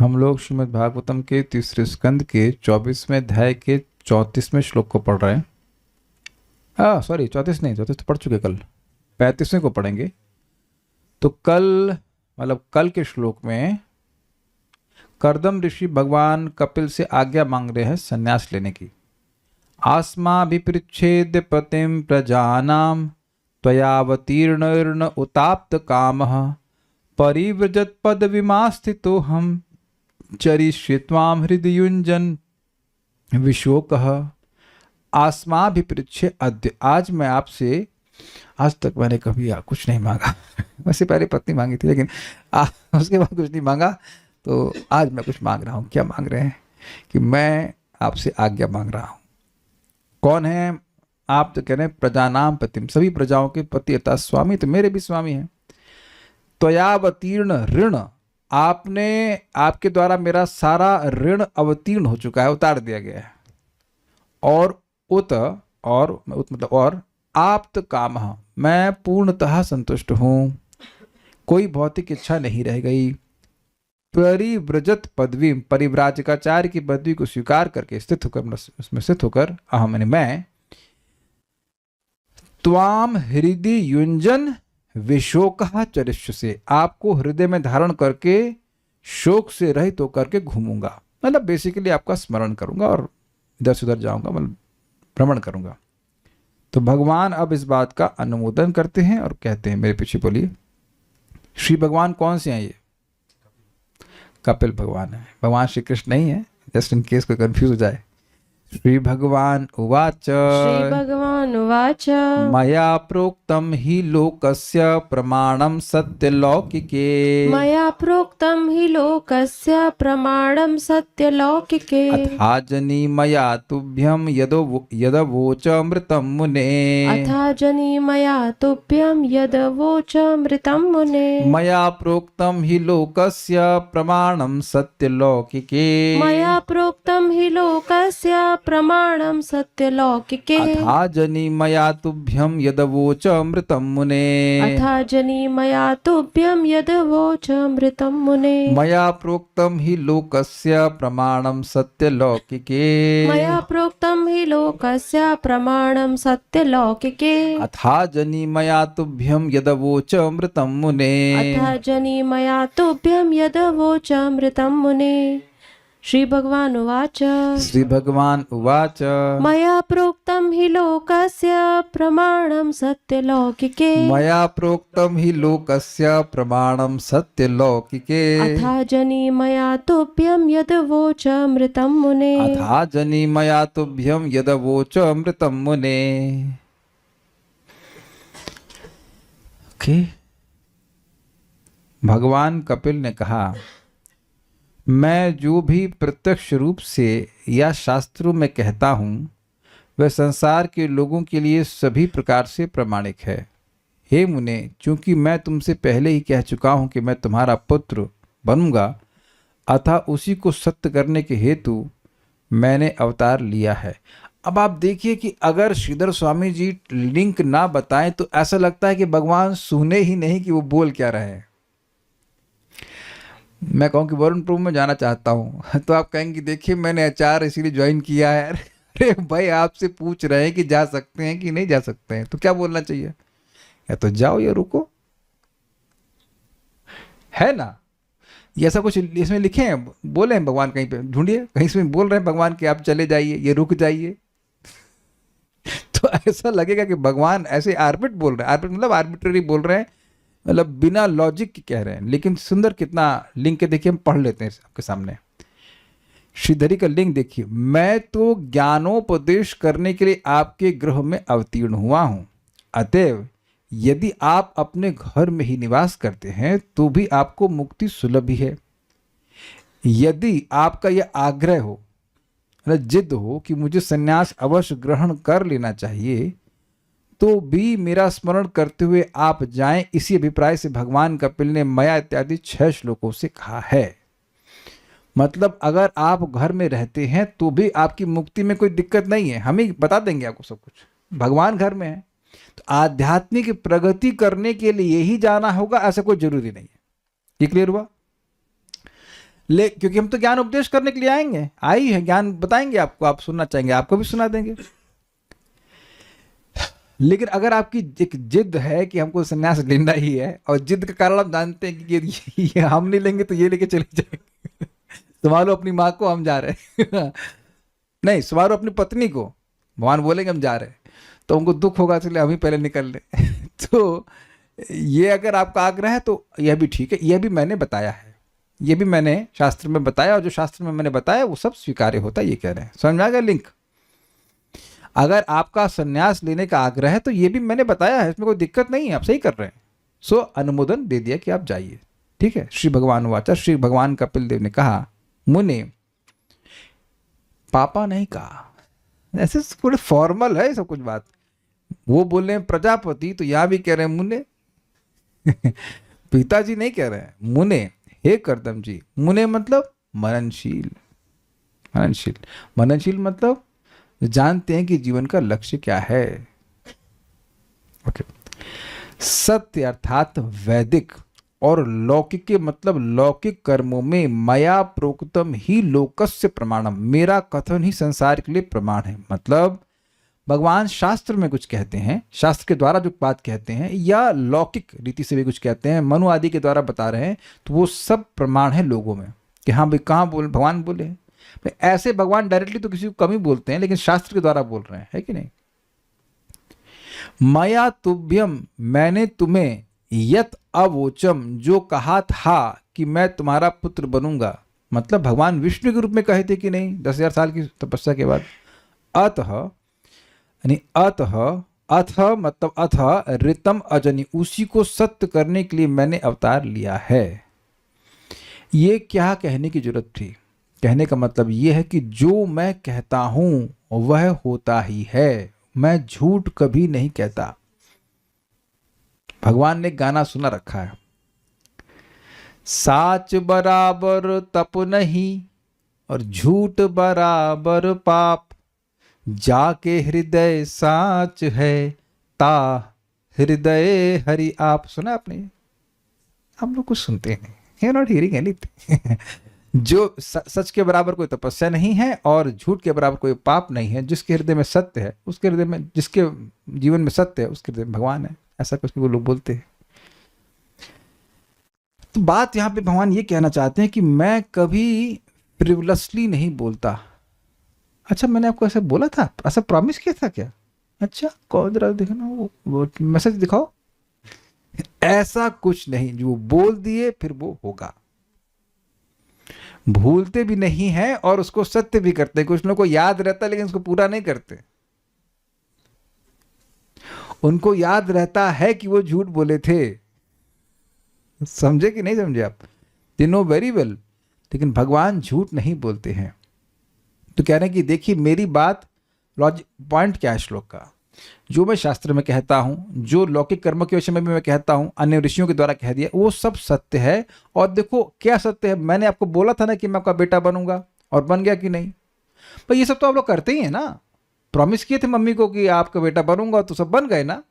हम लोग श्रीमद् भागवतम के तीसरे स्कंद के 24वें अध्याय के 34वें श्लोक को पढ़ रहे हैं। सॉरी, 34 नहीं, 34 तो पढ़ चुके, कल 35वें को पढ़ेंगे। तो कल कल के श्लोक में कर्दम ऋषि भगवान कपिल से आज्ञा मांग रहे हैं संन्यास लेने की। आस्माभिपृच्छेद्य पतिम प्रजानाम त्वयावतीर्णर्न उताप्त कामः परिव्रजत पदविमास्थितो हम चरिष्ये त्वाम हृदयुंजन विशोकः। आस्माभिपृच्छे अद्य, आज मैं आपसे, आज तक मैंने कभी कुछ नहीं मांगा वैसे पहले पत्नी मांगी थी, लेकिन उसके बाद कुछ नहीं मांगा, तो आज मैं कुछ मांग रहा हूँ। क्या मांग रहे हैं? कि मैं आपसे आज्ञा मांग रहा हूँ। कौन है आप? तो कह रहे हैं प्रजानाम पतिम, सभी प्रजाओं के पति अर्थात स्वामी, तो मेरे भी स्वामी हैं। त्वयावतीर्ण ऋण, आपने, आपके द्वारा मेरा सारा ऋण अवतीर्ण हो चुका है, उतार दिया गया है। और उत मतलब और आप्त काम, मैं पूर्णतः संतुष्ट हूँ, कोई भौतिक इच्छा नहीं रह गई। परिव्रजत पदवी, परिव्राजकाचार्य की पदवी को स्वीकार करके स्थित होकर, उसमें स्थित होकर मैंने मैं त्वाम हृदय युंजन विशोक चरिष्य से, आपको हृदय में धारण करके शोक से रहित होकर के घूमूंगा। मतलब बेसिकली आपका स्मरण करूंगा और इधर से उधर जाऊंगा, मतलब भ्रमण करूंगा। तो भगवान अब इस बात का अनुमोदन करते हैं और कहते हैं, मेरे पीछे बोलिए, श्री भगवान कौन से हैं? ये कपिल भगवान है, भगवान श्री कृष्ण नहीं है, जस्ट इन केस कोई कंफ्यूज हो जाए। श्री भगवान उवाच, श्री भगवान उवाच, मया प्रोक्तम हि लोकस्य प्रमाणम सत्यलौकिके, मया प्रोक्तम हि लोकस्य प्रमाणम सत्यलौकिके, अथा जनी मया तुभ्यम यदवोचमृतं मुने, अथा जनी मया तुभ्यं यदवोचमृतं मुने, मया प्रोक्तम हि लोकस्य प्रमाणम सत्यलौकिके, मया प्रोक्तम हि लोकस्य प्रमाणं सत्यलौकिके, अथा जनी मया तुभ्यं यदवोचमृतं मुने, अथा जनी मया तुभ्यं यदवोचमृतं मुने, मया प्रोक्तम हि लोकस्य प्रमाणम सत्यलौकिके, मया प्रोक्तं हि लोकस्य प्रमाणं सत्यलौकिके, अथा जनी मया तुभ्यं यदवोचमृतं मुने, अथा जनी मया तुभ्यं यदवोचमृतं मुने। श्री भगवान उवाच, श्री भगवान उवाच, मया प्रोक्तं हि लोकस्य प्रमाणं सत्यलौकिके, मया प्रोक्तम हि लोकस्य प्रमाणम सत्यलौकिके, अथा जनी मया तुभ्यं यदवोचमृतं मुने, अथा जनी मया तुभ्यं यदवोचमृतं मुने। ओके, भगवान कपिल ने कहा, मैं जो भी प्रत्यक्ष रूप से या शास्त्रों में कहता हूँ वह संसार के लोगों के लिए सभी प्रकार से प्रमाणिक है। हे मुने, चूंकि मैं तुमसे पहले ही कह चुका हूँ कि मैं तुम्हारा पुत्र बनूंगा, अतः उसी को सत्य करने के हेतु मैंने अवतार लिया है। अब आप देखिए कि अगर श्रीधर स्वामी जी लिंक ना बताएं तो ऐसा लगता है कि भगवान सुने ही नहीं कि वो बोल क्या रहे हैं। मैं कहूँ कि वरुण प्रभु में जाना चाहता हूँ तो आप कहेंगे देखिए मैंने एचआर इसीलिए ज्वाइन किया है। अरे भाई, आपसे पूछ रहे हैं कि जा सकते हैं कि नहीं जा सकते हैं, तो क्या बोलना चाहिए? या तो जाओ या रुको, है ना? ये ऐसा कुछ इसमें लिखे हैं, बोले हैं भगवान कहीं पे? ढूंढिए, कहीं इसमें बोल रहे हैं भगवान कि आप चले जाइए, ये रुक जाइए। तो ऐसा लगेगा कि भगवान ऐसे आर्बिट बोल रहे हैं, आर्बिट मतलब आर्बिट्ररी बोल रहे हैं, मतलब बिना लॉजिक के कह रहे हैं। लेकिन सुंदर कितना लिंक के देखिए, हम पढ़ लेते हैं आपके सामने। श्रीधरी का लिंक देखिए, मैं तो ज्ञानोपदेश करने के लिए आपके गृह में अवतीर्ण हुआ हूं, अतएव यदि आप अपने घर में ही निवास करते हैं तो भी आपको मुक्ति सुलभ ही है। यदि आपका यह आग्रह हो, जिद हो कि मुझे संन्यास अवश्य ग्रहण कर लेना चाहिए, तो भी मेरा स्मरण करते हुए आप जाएं, इसी अभिप्राय से भगवान कपिल ने मया इत्यादि 6 श्लोकों से कहा है। मतलब अगर आप घर में रहते हैं तो भी आपकी मुक्ति में कोई दिक्कत नहीं है, हम ही बता देंगे आपको सब कुछ। भगवान घर में है तो आध्यात्मिक प्रगति करने के लिए ही जाना होगा, ऐसा कोई जरूरी नहीं है। ये क्लियर हुआ? क्योंकि हम तो ज्ञान उपदेश करने के लिए आएंगे, आई है, ज्ञान बताएंगे आपको, आप सुनना चाहेंगे, आपको भी सुना देंगे। लेकिन अगर आपकी एक जिद है कि हमको संन्यास लेना ही है, और जिद का कारण आप जानते हैं कि ये हम नहीं लेंगे तो ये लेके चले जाएंगे, संभालो अपनी माँ को, हम जा रहे हैं नहीं, संभालो अपनी पत्नी को, भगवान बोलेंगे हम जा रहे हैं, तो उनको दुख होगा, इसलिए हम ही पहले निकल ले तो ये अगर आपका आग्रह है तो यह भी ठीक है, यह भी मैंने बताया है, ये भी मैंने शास्त्र में बताया, और जो शास्त्र में मैंने बताया वो सब स्वीकार्य होता है, ये कह रहे हैं। समझ में आ गया लिंक? अगर आपका संन्यास लेने का आग्रह है तो ये भी मैंने बताया है, इसमें कोई दिक्कत नहीं है, आप सही कर रहे हैं। सो अनुमोदन दे दिया कि आप जाइए, ठीक है। श्री भगवान वाचा, श्री भगवान कपिल देव ने कहा, मुने, पापा नहीं कहा, ऐसे थोड़े फॉर्मल है सब कुछ बात, वो बोल रहे हैं प्रजापति, तो यहां भी कह रहे हैं मुने पिताजी नहीं कह रहे हैं, मुने, हे कर्दम जी। मुने मतलब मननशील, मननशील, मननशील मतलब जानते हैं कि जीवन का लक्ष्य क्या है। ओके। सत्य अर्थात वैदिक और लौकिक के मतलब लौकिक कर्मों में मया प्रोक्तम ही लोकस्य प्रमाणम, मेरा कथन ही संसार के लिए प्रमाण है। मतलब भगवान शास्त्र में कुछ कहते हैं, शास्त्र के द्वारा जो बात कहते हैं, या लौकिक रीति से भी कुछ कहते हैं, मनु आदि के द्वारा बता रहे हैं, तो वो सब प्रमाण है लोगों में कि हाँ भाई कहाँ भगवान बोले हैं। ऐसे भगवान डायरेक्टली तो किसी को कम ही बोलते हैं, लेकिन शास्त्र के द्वारा बोल रहे हैं, है कि नहीं। मया तुभ्यम, मैंने तुम्हें, यत अवोचम, जो कहा था कि मैं तुम्हारा पुत्र बनूंगा, मतलब भगवान विष्णु के रूप में कहे थे कि नहीं 10,000 साल की तपस्या के बाद। अतः यानी अतः, अथ मतलब अथ ऋतम अजनी, उसी को सत्य करने के लिए मैंने अवतार लिया है। ये क्या कहने की जरूरत थी? कहने का मतलब ये है कि जो मैं कहता हूं वह होता ही है, मैं झूठ कभी नहीं कहता। भगवान ने गाना सुना रखा है, साच बराबर तप नहीं और झूठ बराबर पाप, जाके हृदय साच है ता हृदय हरि आप। सुना आपने? हम लोग कुछ सुनते नहीं, यू नॉट हियरिंग एनीथिंग। जो सच के बराबर कोई तपस्या नहीं है और झूठ के बराबर कोई पाप नहीं है, जिसके हृदय में सत्य है उसके हृदय में, जिसके जीवन में सत्य है उसके हृदय में भगवान है, ऐसा कुछ वो लोग बोलते हैं। तो बात यहाँ पे भगवान ये कहना चाहते हैं कि मैं कभी फ्रिवलसली नहीं बोलता। अच्छा, मैंने आपको ऐसा बोला था, ऐसा प्रॉमिस किया था क्या? अच्छा, कौन जरा देखना वो मैसेज दिखाओ। ऐसा कुछ नहीं, जो बोल दिए फिर वो होगा। भूलते भी नहीं है और उसको सत्य भी करते हैं। कुछ लोगों को याद रहता है लेकिन उसको पूरा नहीं करते। उनको याद रहता है कि वो झूठ बोले थे, समझे कि नहीं समझे आप? दे नो वेरी वेल, लेकिन भगवान झूठ नहीं बोलते हैं। तो कह रहे हैं कि देखिए मेरी बात, लॉजिक पॉइंट क्या है श्लोक का, जो मैं शास्त्र में कहता हूं, जो लौकिक कर्म के विषय में भी मैं कहता हूं, अन्य ऋषियों के द्वारा कह दिया, वो सब सत्य है। और देखो क्या सत्य है, मैंने आपको बोला था ना कि मैं आपका बेटा बनूंगा, और बन गया कि नहीं? पर ये सब तो आप लोग करते ही है ना, प्रॉमिस किए थे मम्मी को कि आपका बेटा बनूंगा, तो सब बन गए ना।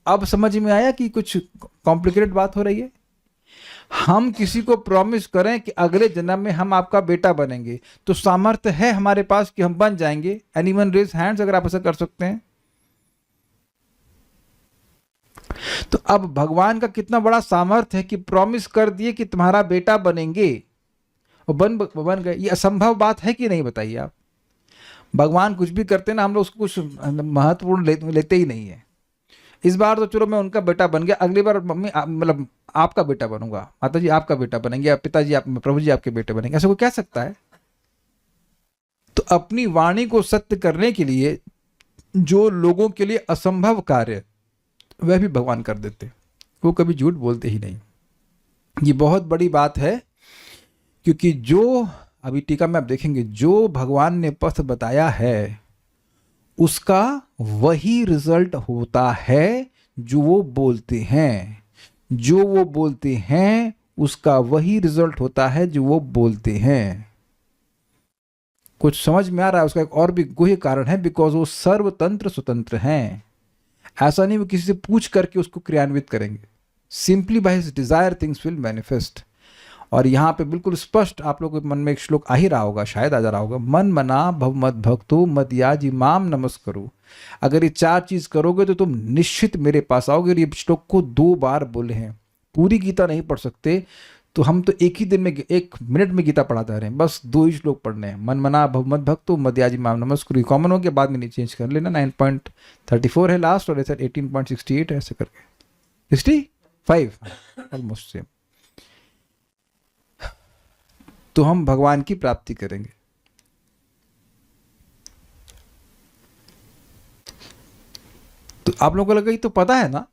अब समझ में आया कि कुछ कॉम्प्लिकेटेड बात हो रही है। हम किसी को प्रॉमिस करें कि अगले जन्म में हम आपका बेटा बनेंगे, तो सामर्थ्य है हमारे पास कि हम बन जाएंगे? एनीवन रेज हैंड्स अगर आप ऐसा कर सकते हैं। तो अब भगवान का कितना बड़ा सामर्थ्य है कि प्रॉमिस कर दिए कि तुम्हारा बेटा बनेंगे और बन गए। ये असंभव बात है कि नहीं, बताइए आप। भगवान कुछ भी करते ना, हम लोग उसको कुछ महत्वपूर्ण लेते ही नहीं है। इस बार तो चलो मैं उनका बेटा बन गया, अगली बार मम्मी मतलब आपका बेटा बनूंगा, माता जी आपका बेटा बनेंगे, या पिताजी आप, प्रभु जी आपके बेटे बनेंगे, ऐसा कोई कह सकता है? तो अपनी वाणी को सत्य करने के लिए जो लोगों के लिए असंभव कार्य, वह भी भगवान कर देते। वो कभी झूठ बोलते ही नहीं। ये बहुत बड़ी बात है, क्योंकि जो अभी टीका में आप देखेंगे, जो भगवान ने पथ बताया है उसका वही रिजल्ट होता है जो वो बोलते हैं। जो वो बोलते हैं उसका वही रिजल्ट होता है जो वो बोलते हैं। कुछ समझ में आ रहा है? उसका एक और भी गुह्य कारण है, बिकॉज वो सर्वतंत्र स्वतंत्र हैं। ऐसा नहीं वो किसी से पूछ करके उसको क्रियान्वित करेंगे। Simply by his Dzire things will manifest. और यहाँ पे बिल्कुल स्पष्ट आप लोगों के मन में एक श्लोक आ ही रहा होगा, शायद आ जा रहा होगा, मन मना भव मद भक्तो मद याज इमाम नमस्करो। अगर ये 4 चीज करोगे तो तुम निश्चित मेरे पास आओगे। और ये श्लोक को 2 बार बोले हैं। पूरी गीता नहीं पढ़ सकते तो हम तो एक ही दिन में 1 मिनट में गीता पढ़ाते रहे हैं, बस 2 ही श्लोक पढ़ने हैं। मन मना भव मद भक्तो मद याज इमाम नमस्करो कॉमन हो गया, बाद में नहीं चेंज कर लेना। 9.34 है लास्ट और ऐसा 18.68 है, ऐसे करके 65 ऑलमोस्ट सेम। तो हम भगवान की प्राप्ति करेंगे। तो आप लोगों को लगा ये तो पता है ना,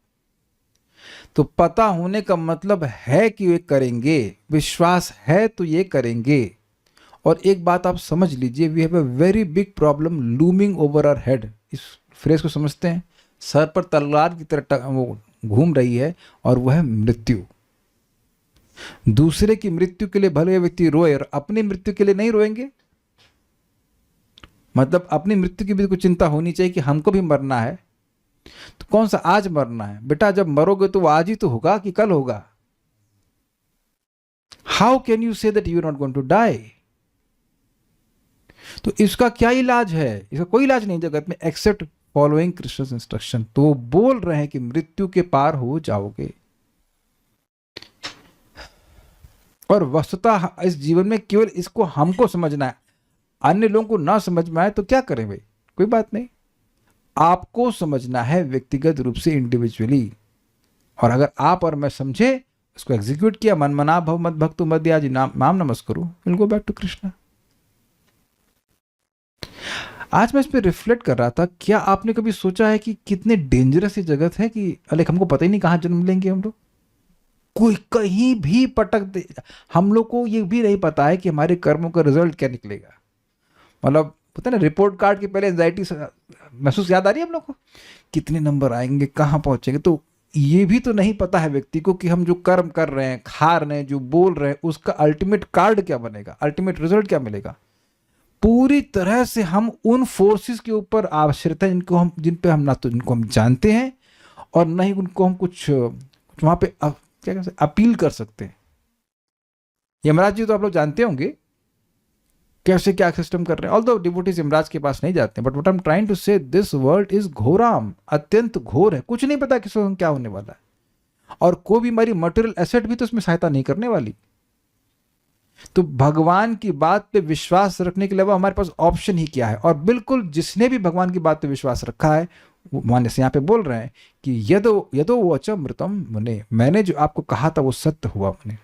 तो पता होने का मतलब है कि ये करेंगे, विश्वास है तो ये करेंगे। और एक बात आप समझ लीजिए, we have a very big problem looming over our head. इस फ्रेज को समझते हैं? सर पर तलवार की तरह वो घूम रही है और वह है मृत्यु। दूसरे की मृत्यु के लिए भले व्यक्ति रोए और अपनी मृत्यु के लिए नहीं रोएंगे। मतलब अपनी मृत्यु की भी कुछ चिंता होनी चाहिए कि हमको भी मरना है। तो कौन सा आज मरना है? बेटा जब मरोगे तो वो आज ही तो होगा कि कल होगा। How can you say that you are not going to die? तो इसका क्या इलाज है? इसका कोई इलाज नहीं जगत में एक्सेप्ट फॉलोइंग कृष्ण इंस्ट्रक्शन। तो वो बोल रहे हैं कि मृत्यु के पार हो जाओगे। और वस्तुतः इस जीवन में केवल इसको हमको समझना है, अन्य लोगों को ना समझ में आए तो क्या करें भाई, कोई बात नहीं। आपको समझना है व्यक्तिगत रूप से, इंडिविजुअली। और अगर आप और मैं समझे, इसको एग्जीक्यूट किया, मन मना भव मद भक्तो मद याज इमाम नमस्करो, will go back to Krishna. आज मैं इस पर रिफ्लेक्ट कर रहा था, क्या आपने कभी सोचा है कि कितने डेंजरस ये जगत है कि अलेक हमको पता ही नहीं कहाँ जन्म लेंगे हम लोग। कोई कहीं भी पटक दे। हम लोग को ये भी नहीं पता है कि हमारे कर्मों का रिजल्ट क्या निकलेगा। मतलब पता है ना, रिपोर्ट कार्ड के पहले एंजाइटी महसूस याद आ रही है हम लोग को, कितने नंबर आएंगे, कहाँ पहुंचेंगे। तो ये भी तो नहीं पता है व्यक्ति को कि हम जो कर्म कर रहे हैं, खा रहे हैं, जो बोल रहे हैं, उसका अल्टीमेट कार्ड क्या बनेगा, अल्टीमेट रिजल्ट क्या मिलेगा। पूरी तरह से हम उन फोर्सेस के ऊपर आश्रित हैं जिन पे हम ना तो जिनको हम जानते हैं और ना ही उनको हम कुछ वहां पे क्या कहते हैं, अपील कर सकते हैं। यमराज जी तो आप लोग जानते होंगे कैसे क्या सिस्टम कर रहे हैं। ऑल्दो डिवोटीज यमराज के पास नहीं जाते, but what I am trying to say, this world is घोराम, अत्यंत घोर है। कुछ नहीं पता किस वक्त क्या होने वाला है, और कोई भी हमारी मटेरियल एसेट भी तो इसमें सहायता नहीं करने वाली। तो भगवान की बात पे विश्वास रखने के अलावा हमारे पास ऑप्शन ही क्या है। और बिल्कुल जिसने भी भगवान की बात पे विश्वास रखा है, मान से यहाँ पे बोल रहे हैं कि यदो वो अचमृतम मुने, मैंने जो आपको कहा था वो सत्य हुआ मुने,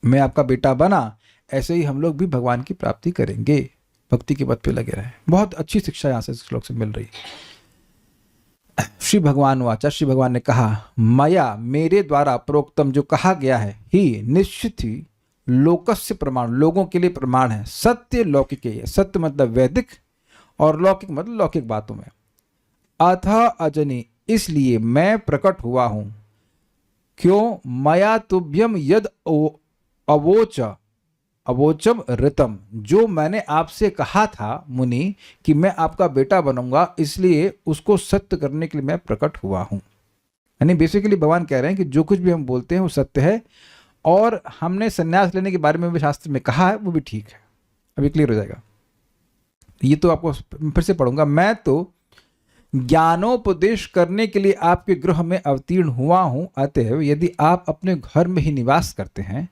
मैं आपका बेटा बना। ऐसे ही हम लोग भी भगवान की प्राप्ति करेंगे, भक्ति के पथ पे लगे रहे। बहुत अच्छी शिक्षा यहाँ से श्लोक से मिल रही है। श्री भगवान वाचा, श्री भगवान ने कहा, मया, मेरे द्वारा प्रोक्तम, जो कहा गया है, ही निश्चित ही लोकस्य प्रमाण, लोगों के लिए प्रमाण है। सत्य लौकिक है। सत्य मतलब वैदिक और लौकिक मतलब लौकिक बातों में। अथ अजनी, इसलिए मैं प्रकट हुआ हूं। क्यों? मया तुभ्यम यद अवोचम ऋतम, जो मैंने आपसे कहा था मुनि कि मैं आपका बेटा बनूंगा, इसलिए उसको सत्य करने के लिए मैं प्रकट हुआ हूं। यानी बेसिकली भगवान कह रहे हैं कि जो कुछ भी हम बोलते हैं वो सत्य है, और हमने संन्यास लेने के बारे में भी शास्त्र में कहा है, वो भी ठीक है। अभी क्लियर हो जाएगा। ये तो आपको फिर से पढ़ूंगा। मैं तो ज्ञानोपदेश करने के लिए आपके गृह में अवतीर्ण हुआ हूं। अतएव यदि आप अपने घर में ही निवास करते हैं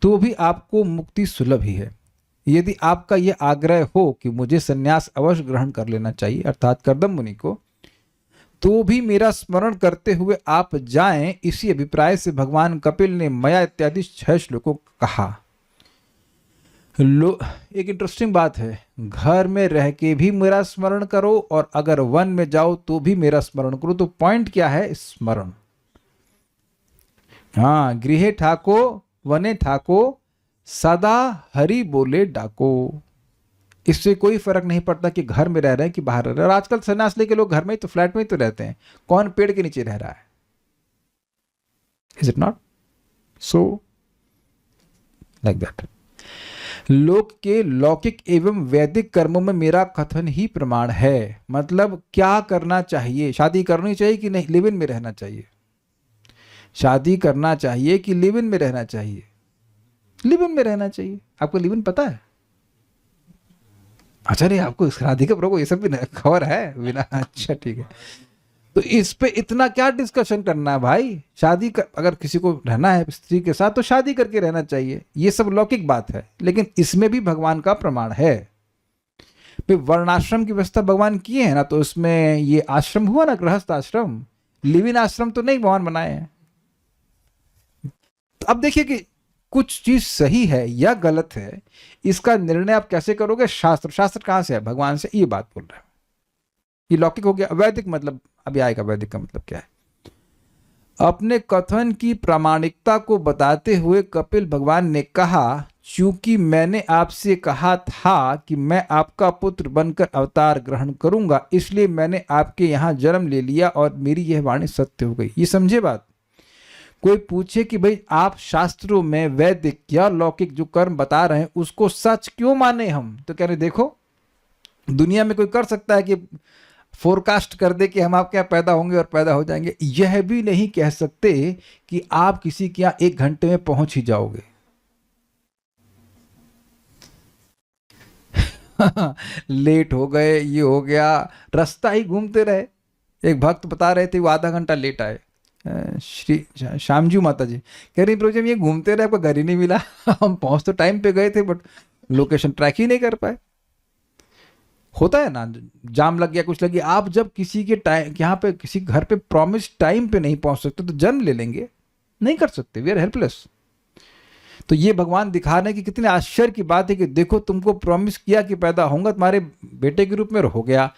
तो भी आपको मुक्ति सुलभ ही है। यदि आपका यह आग्रह हो कि मुझे संन्यास अवश्य ग्रहण कर लेना चाहिए, अर्थात कर्दम मुनि को, तो भी मेरा स्मरण करते हुए आप जाएं। इसी अभिप्राय से भगवान कपिल ने मया इत्यादि 6 श्लोकों कहा। एक इंटरेस्टिंग बात है, घर में रह के भी मेरा स्मरण करो और अगर वन में जाओ तो भी मेरा स्मरण करो। तो पॉइंट क्या है? स्मरण। हाँ, गृहे ठाको वने ठाको, सदा हरि बोले डाको। इससे कोई फर्क नहीं पड़ता कि घर में रह रहे हैं कि बाहर रह रहे हैं। और आजकल सन्यास लेके लोग घर में ही तो, फ्लैट में ही तो रहते हैं। कौन पेड़ के नीचे रह रहा है? Is it not so like that? लोक के लौकिक एवं वैदिक कर्मों में मेरा कथन ही प्रमाण है। मतलब क्या करना चाहिए? शादी करनी चाहिए कि नहीं, लिव इन में रहना चाहिए? शादी करना चाहिए कि लिव इन में रहना चाहिए? लिव इन में रहना चाहिए। आपको लिव इन पता है? अच्छा, नहीं आपको राधिका प्रभु ये सब भी खबर है बिना? अच्छा ठीक है। तो इस पे इतना क्या डिस्कशन करना है भाई? शादी कर, अगर किसी को रहना है स्त्री के साथ तो शादी करके रहना चाहिए, ये सब लौकिक बात है। लेकिन इसमें भी भगवान का प्रमाण है। भाई वर्णाश्रम की व्यवस्था भगवान किए हैं ना, तो उसमें ये आश्रम हुआ ना, गृहस्थ आश्रम, लिव इन आश्रम तो नहीं भगवान बनाए हैं। तो अब देखिए कि कुछ चीज सही है या गलत है, इसका निर्णय आप कैसे करोगे? शास्त्र। शास्त्र कहां से है? भगवान से। ये बात बोल रहे हैं। ये लौकिक हो गया। वैदिक मतलब अभी आएगा। वैदिक का मतलब क्या है? अपने कथन की प्रामाणिकता को बताते हुए कपिल भगवान ने कहा, चूंकि मैंने आपसे कहा था कि मैं आपका पुत्र बनकर अवतार ग्रहण करूंगा, इसलिए मैंने आपके यहां जन्म ले लिया और मेरी यह वाणी सत्य हो गई। ये समझे बात? कोई पूछे कि भाई आप शास्त्रों में वैदिक या लौकिक जो कर्म बता रहे हैं उसको सच क्यों माने हम, तो कह रहे देखो, दुनिया में कोई कर सकता है कि फोरकास्ट कर दे कि हम आपके यहाँ पैदा होंगे और पैदा हो जाएंगे। यह भी नहीं कह सकते कि आप किसी के यहाँ 1 घंटे में पहुंच ही जाओगे। लेट हो गए, ये हो गया, रास्ता ही घूमते रहे। एक भक्त बता रहे थे वो आधा घंटा लेट आए। श्री श्यामजी माता जी कह रही प्रभु जी हम ये घूमते रहे, आपका घर ही नहीं मिला। हम पहुंच तो टाइम पे गए थे बट लोकेशन ट्रैक ही नहीं कर पाए। होता है ना, जाम लग गया, कुछ लग गया। आप जब किसी के टाइम यहाँ पे किसी घर पे प्रॉमिस टाइम पे नहीं पहुंच सकते तो जन्म ले लेंगे? नहीं कर सकते। We are helpless. तो ये भगवान दिखाने की कितने आश्चर्य की बात है कि देखो तुमको प्रॉमिस किया कि पैदा होऊंगा, तुम्हारे बेटे के रूप में हो गया।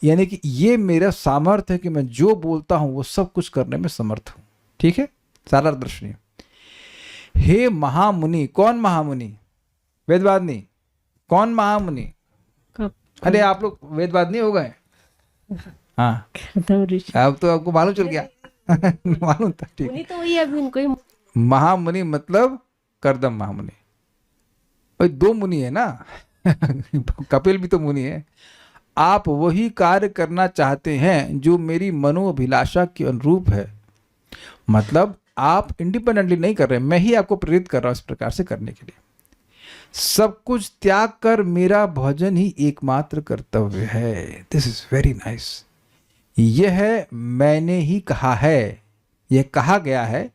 यानी कि ये मेरा सामर्थ्य है कि मैं जो बोलता हूं वो सब कुछ करने में समर्थ हूं। ठीक है, सारा दर्शनीय। हे महामुनि। कौन महामुनि? वेदवादिनी। कौन महामुनि? अरे आप लोग वेदवादिनी हो गए? हाँ, अब तो आपको मालूम चल गया। मालूम था, ठीक। मुनि तो वही अभी उनको ही। महामुनि मतलब कर्दम महामुनि। भाई 2 मुनि है ना। कपिल भी तो मुनि है। आप वही कार्य करना चाहते हैं जो मेरी मनोअभिलाषा के अनुरूप है। मतलब आप इंडिपेंडेंटली नहीं कर रहे, मैं ही आपको प्रेरित कर रहा हूं इस प्रकार से करने के लिए। सब कुछ त्याग कर मेरा भजन ही एकमात्र कर्तव्य है। This is very nice. यह मैंने ही कहा है, यह कहा गया है,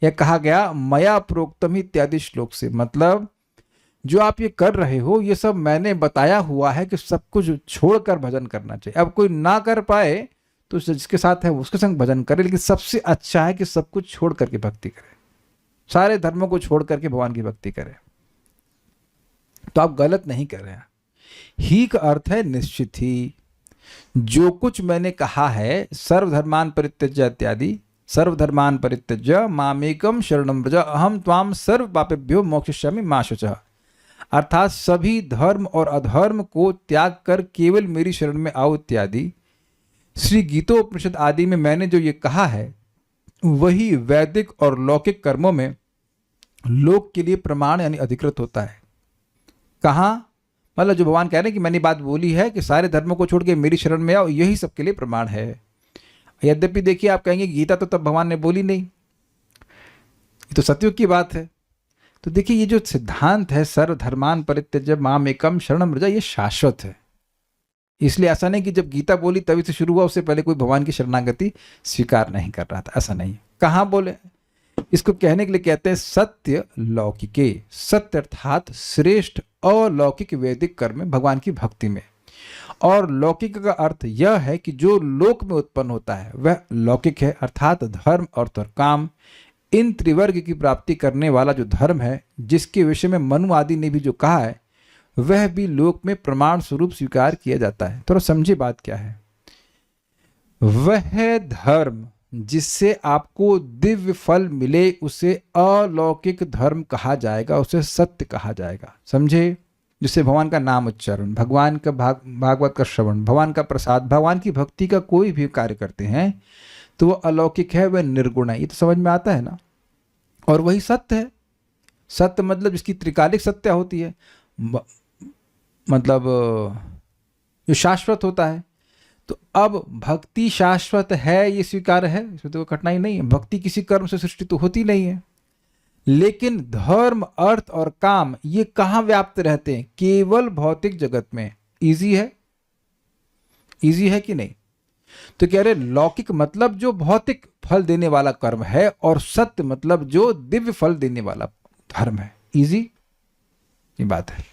यह कहा गया मया प्रोक्तम इत्यादि श्लोक से। मतलब जो आप ये कर रहे हो ये सब मैंने बताया हुआ है कि सब कुछ छोड़कर भजन करना चाहिए। अब कोई ना कर पाए तो जिसके साथ है उसके संग भजन करे, लेकिन सबसे अच्छा है कि सब कुछ छोड़ करके भक्ति करे, सारे धर्मों को छोड़ करके भगवान की भक्ति करे। तो आप गलत नहीं कर रहे हैं। ही का अर्थ है निश्चित ही। जो कुछ मैंने कहा है सर्वधर्मान परित्यज्य इत्यादि, सर्वधर्मान परित्यज्य मामेकम शरणम व्रज अहम त्वाम सर्व पापेभ्यो मोक्षयिष्यामि मा शुचः। अर्थात सभी धर्म और अधर्म को त्याग कर केवल मेरी शरण में आओ इत्यादि श्री गीतोपनिषद आदि में मैंने जो ये कहा है वही वैदिक और लौकिक कर्मों में लोक के लिए प्रमाण यानी अधिकृत होता है। कहाँ? मतलब जो भगवान कह रहे हैं कि मैंने बात बोली है कि सारे धर्मों को छोड़ के मेरी शरण में आओ, यही सबके लिए प्रमाण है। यद्यपि देखिए आप कहेंगे गीता तो तब भगवान ने बोली नहीं, ये तो सतयुग की बात है। तो देखिए ये जो सिद्धांत है सर्वधर्मान परित्यज्य मामेकम शरणम व्रज, ये शाश्वत है। इसलिए ऐसा नहीं कि जब गीता बोली तभी से शुरू हुआ, उससे पहले कोई भगवान की शरणागति स्वीकार नहीं कर रहा था, ऐसा नहीं। कहाँ बोले? इसको कहने के लिए कहते हैं सत्य लौकिके। सत्य अर्थात श्रेष्ठ अलौकिक वैदिक कर्म में भगवान की भक्ति में। और लौकिक का अर्थ यह है कि जो लोक में उत्पन्न होता है वह लौकिक है, अर्थात धर्म अर्थ और काम इन त्रिवर्ग की प्राप्ति करने वाला जो धर्म है, जिसके विषय में मनु आदि ने भी जो कहा है वह भी लोक में प्रमाण स्वरूप स्वीकार किया जाता है। थोड़ा समझे बात क्या है। वह धर्म जिससे आपको दिव्य फल मिले उसे अलौकिक धर्म कहा जाएगा, उसे सत्य कहा जाएगा। समझे? जिससे भगवान का नाम उच्चारण, भगवान का भागवत का श्रवण, भगवान का प्रसाद, भगवान की भक्ति का कोई भी कार्य करते हैं तो वह अलौकिक है, वह निर्गुण है। ये तो समझ में आता है ना। और वही सत्य है। सत्य मतलब जिसकी त्रिकालिक सत्य होती है, मतलब जो शाश्वत होता है। तो अब भक्ति शाश्वत है ये स्वीकार है, इसमें तो कठिनाई नहीं है। भक्ति किसी कर्म से सृष्टि तो होती नहीं है, लेकिन धर्म, अर्थ और काम ये कहाँ व्याप्त रहते हैं? केवल भौतिक जगत में। इजी है? इजी है कि नहीं? तो कह रहे लौकिक मतलब जो भौतिक फल देने वाला कर्म है, और सत्य मतलब जो दिव्य फल देने वाला धर्म है। इजी ये बात है।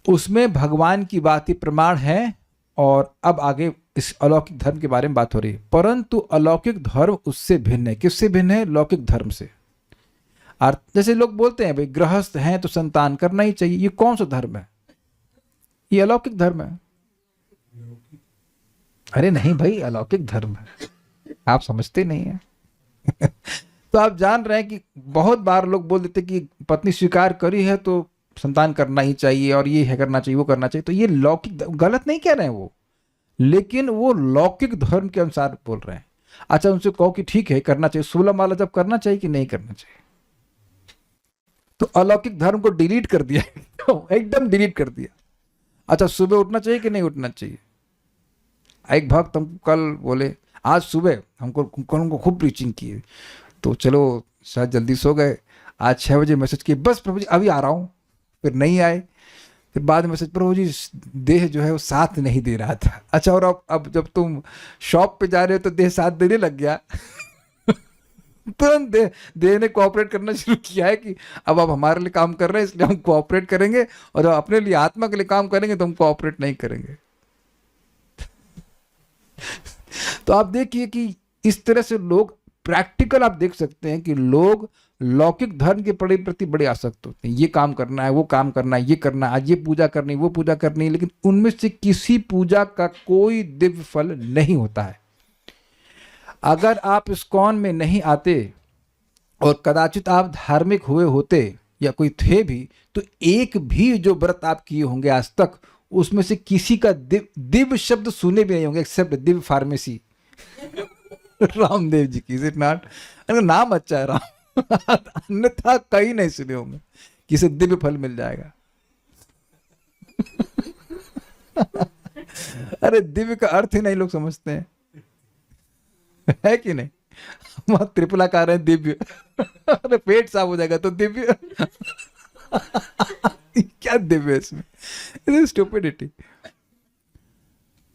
उसमें भगवान की बात ही प्रमाण है। और अब आगे इस अलौकिक धर्म के बारे में बात हो रही है। परंतु अलौकिक धर्म उससे भिन्न है। किससे भिन्न है? लौकिक धर्म से। जैसे लोग बोलते हैं भाई गृहस्थ हैं तो संतान करना ही चाहिए, ये कौन सा धर्म है? ये अलौकिक धर्म है। अरे नहीं भाई, अलौकिक धर्म है, आप समझते नहीं है। तो आप जान रहे हैं कि बहुत बार लोग बोल देते कि पत्नी स्वीकार करी है तो संतान करना ही चाहिए, और ये है करना चाहिए, वो करना चाहिए। तो ये लौकिक, गलत नहीं कह रहे हैं वो, लेकिन वो लौकिक धर्म के अनुसार बोल रहे हैं। अच्छा, उनसे कहो कि ठीक है करना चाहिए, 16 माला जब करना चाहिए कि नहीं करना चाहिए? तो अलौकिक धर्म को डिलीट कर दिया, एकदम डिलीट कर दिया। अच्छा, सुबह उठना चाहिए कि नहीं उठना चाहिए? एक भक्त हमको कल बोले, आज सुबह हमको खूब प्रीचिंग की, तो चलो शायद जल्दी सो गए। आज 6 बजे मैसेज किए, बस प्रभु जी अभी आ रहा हूँ, फिर नहीं आए। फिर बाद में मैसेज, प्रभु जी देह जो है वो साथ नहीं दे रहा था। अच्छा, और अब जब तुम शॉप पे जा रहे हो तो देह साथ देने लग गया। तुरंत देह ने कोऑपरेट करना शुरू किया है कि अब आप हमारे लिए काम कर रहे हैं इसलिए हम कोऑपरेट करेंगे, और जब अपने लिए आत्मा के लिए काम करेंगे तो हम कोऑपरेट नहीं करेंगे। तो आप देखिए कि इस तरह से लोग प्रैक्टिकल, आप देख सकते हैं कि लोग लौकिक धर्म के प्रति बड़े आसक्त होते हैं। ये काम करना है, वो काम करना है, ये करना है, आज ये पूजा करनी, वो पूजा करनी है, लेकिन उनमें से किसी पूजा का कोई दिव्य फल नहीं होता है। अगर आप इस्कॉन में नहीं आते और कदाचित आप धार्मिक हुए होते या कोई थे भी, तो एक भी जो व्रत आप किए होंगे आज तक, उसमें से किसी का दिव्य शब्द सुने भी नहीं होंगे, एक्सेप्ट दिव्य फार्मेसी रामदेव जी की। Is it not? नाम अच्छा है राम, अन्यथा कहीं नहीं सुने होंगे किसी दिव्य फल मिल जाएगा। अरे दिव्य का अर्थ ही नहीं लोग समझते हैं, है कि नहीं? वहां त्रिपुलाकार है दिव्य। अरे पेट साफ हो जाएगा तो दिव्य। क्या दिव्य इसमें? स्टुपिडिटी।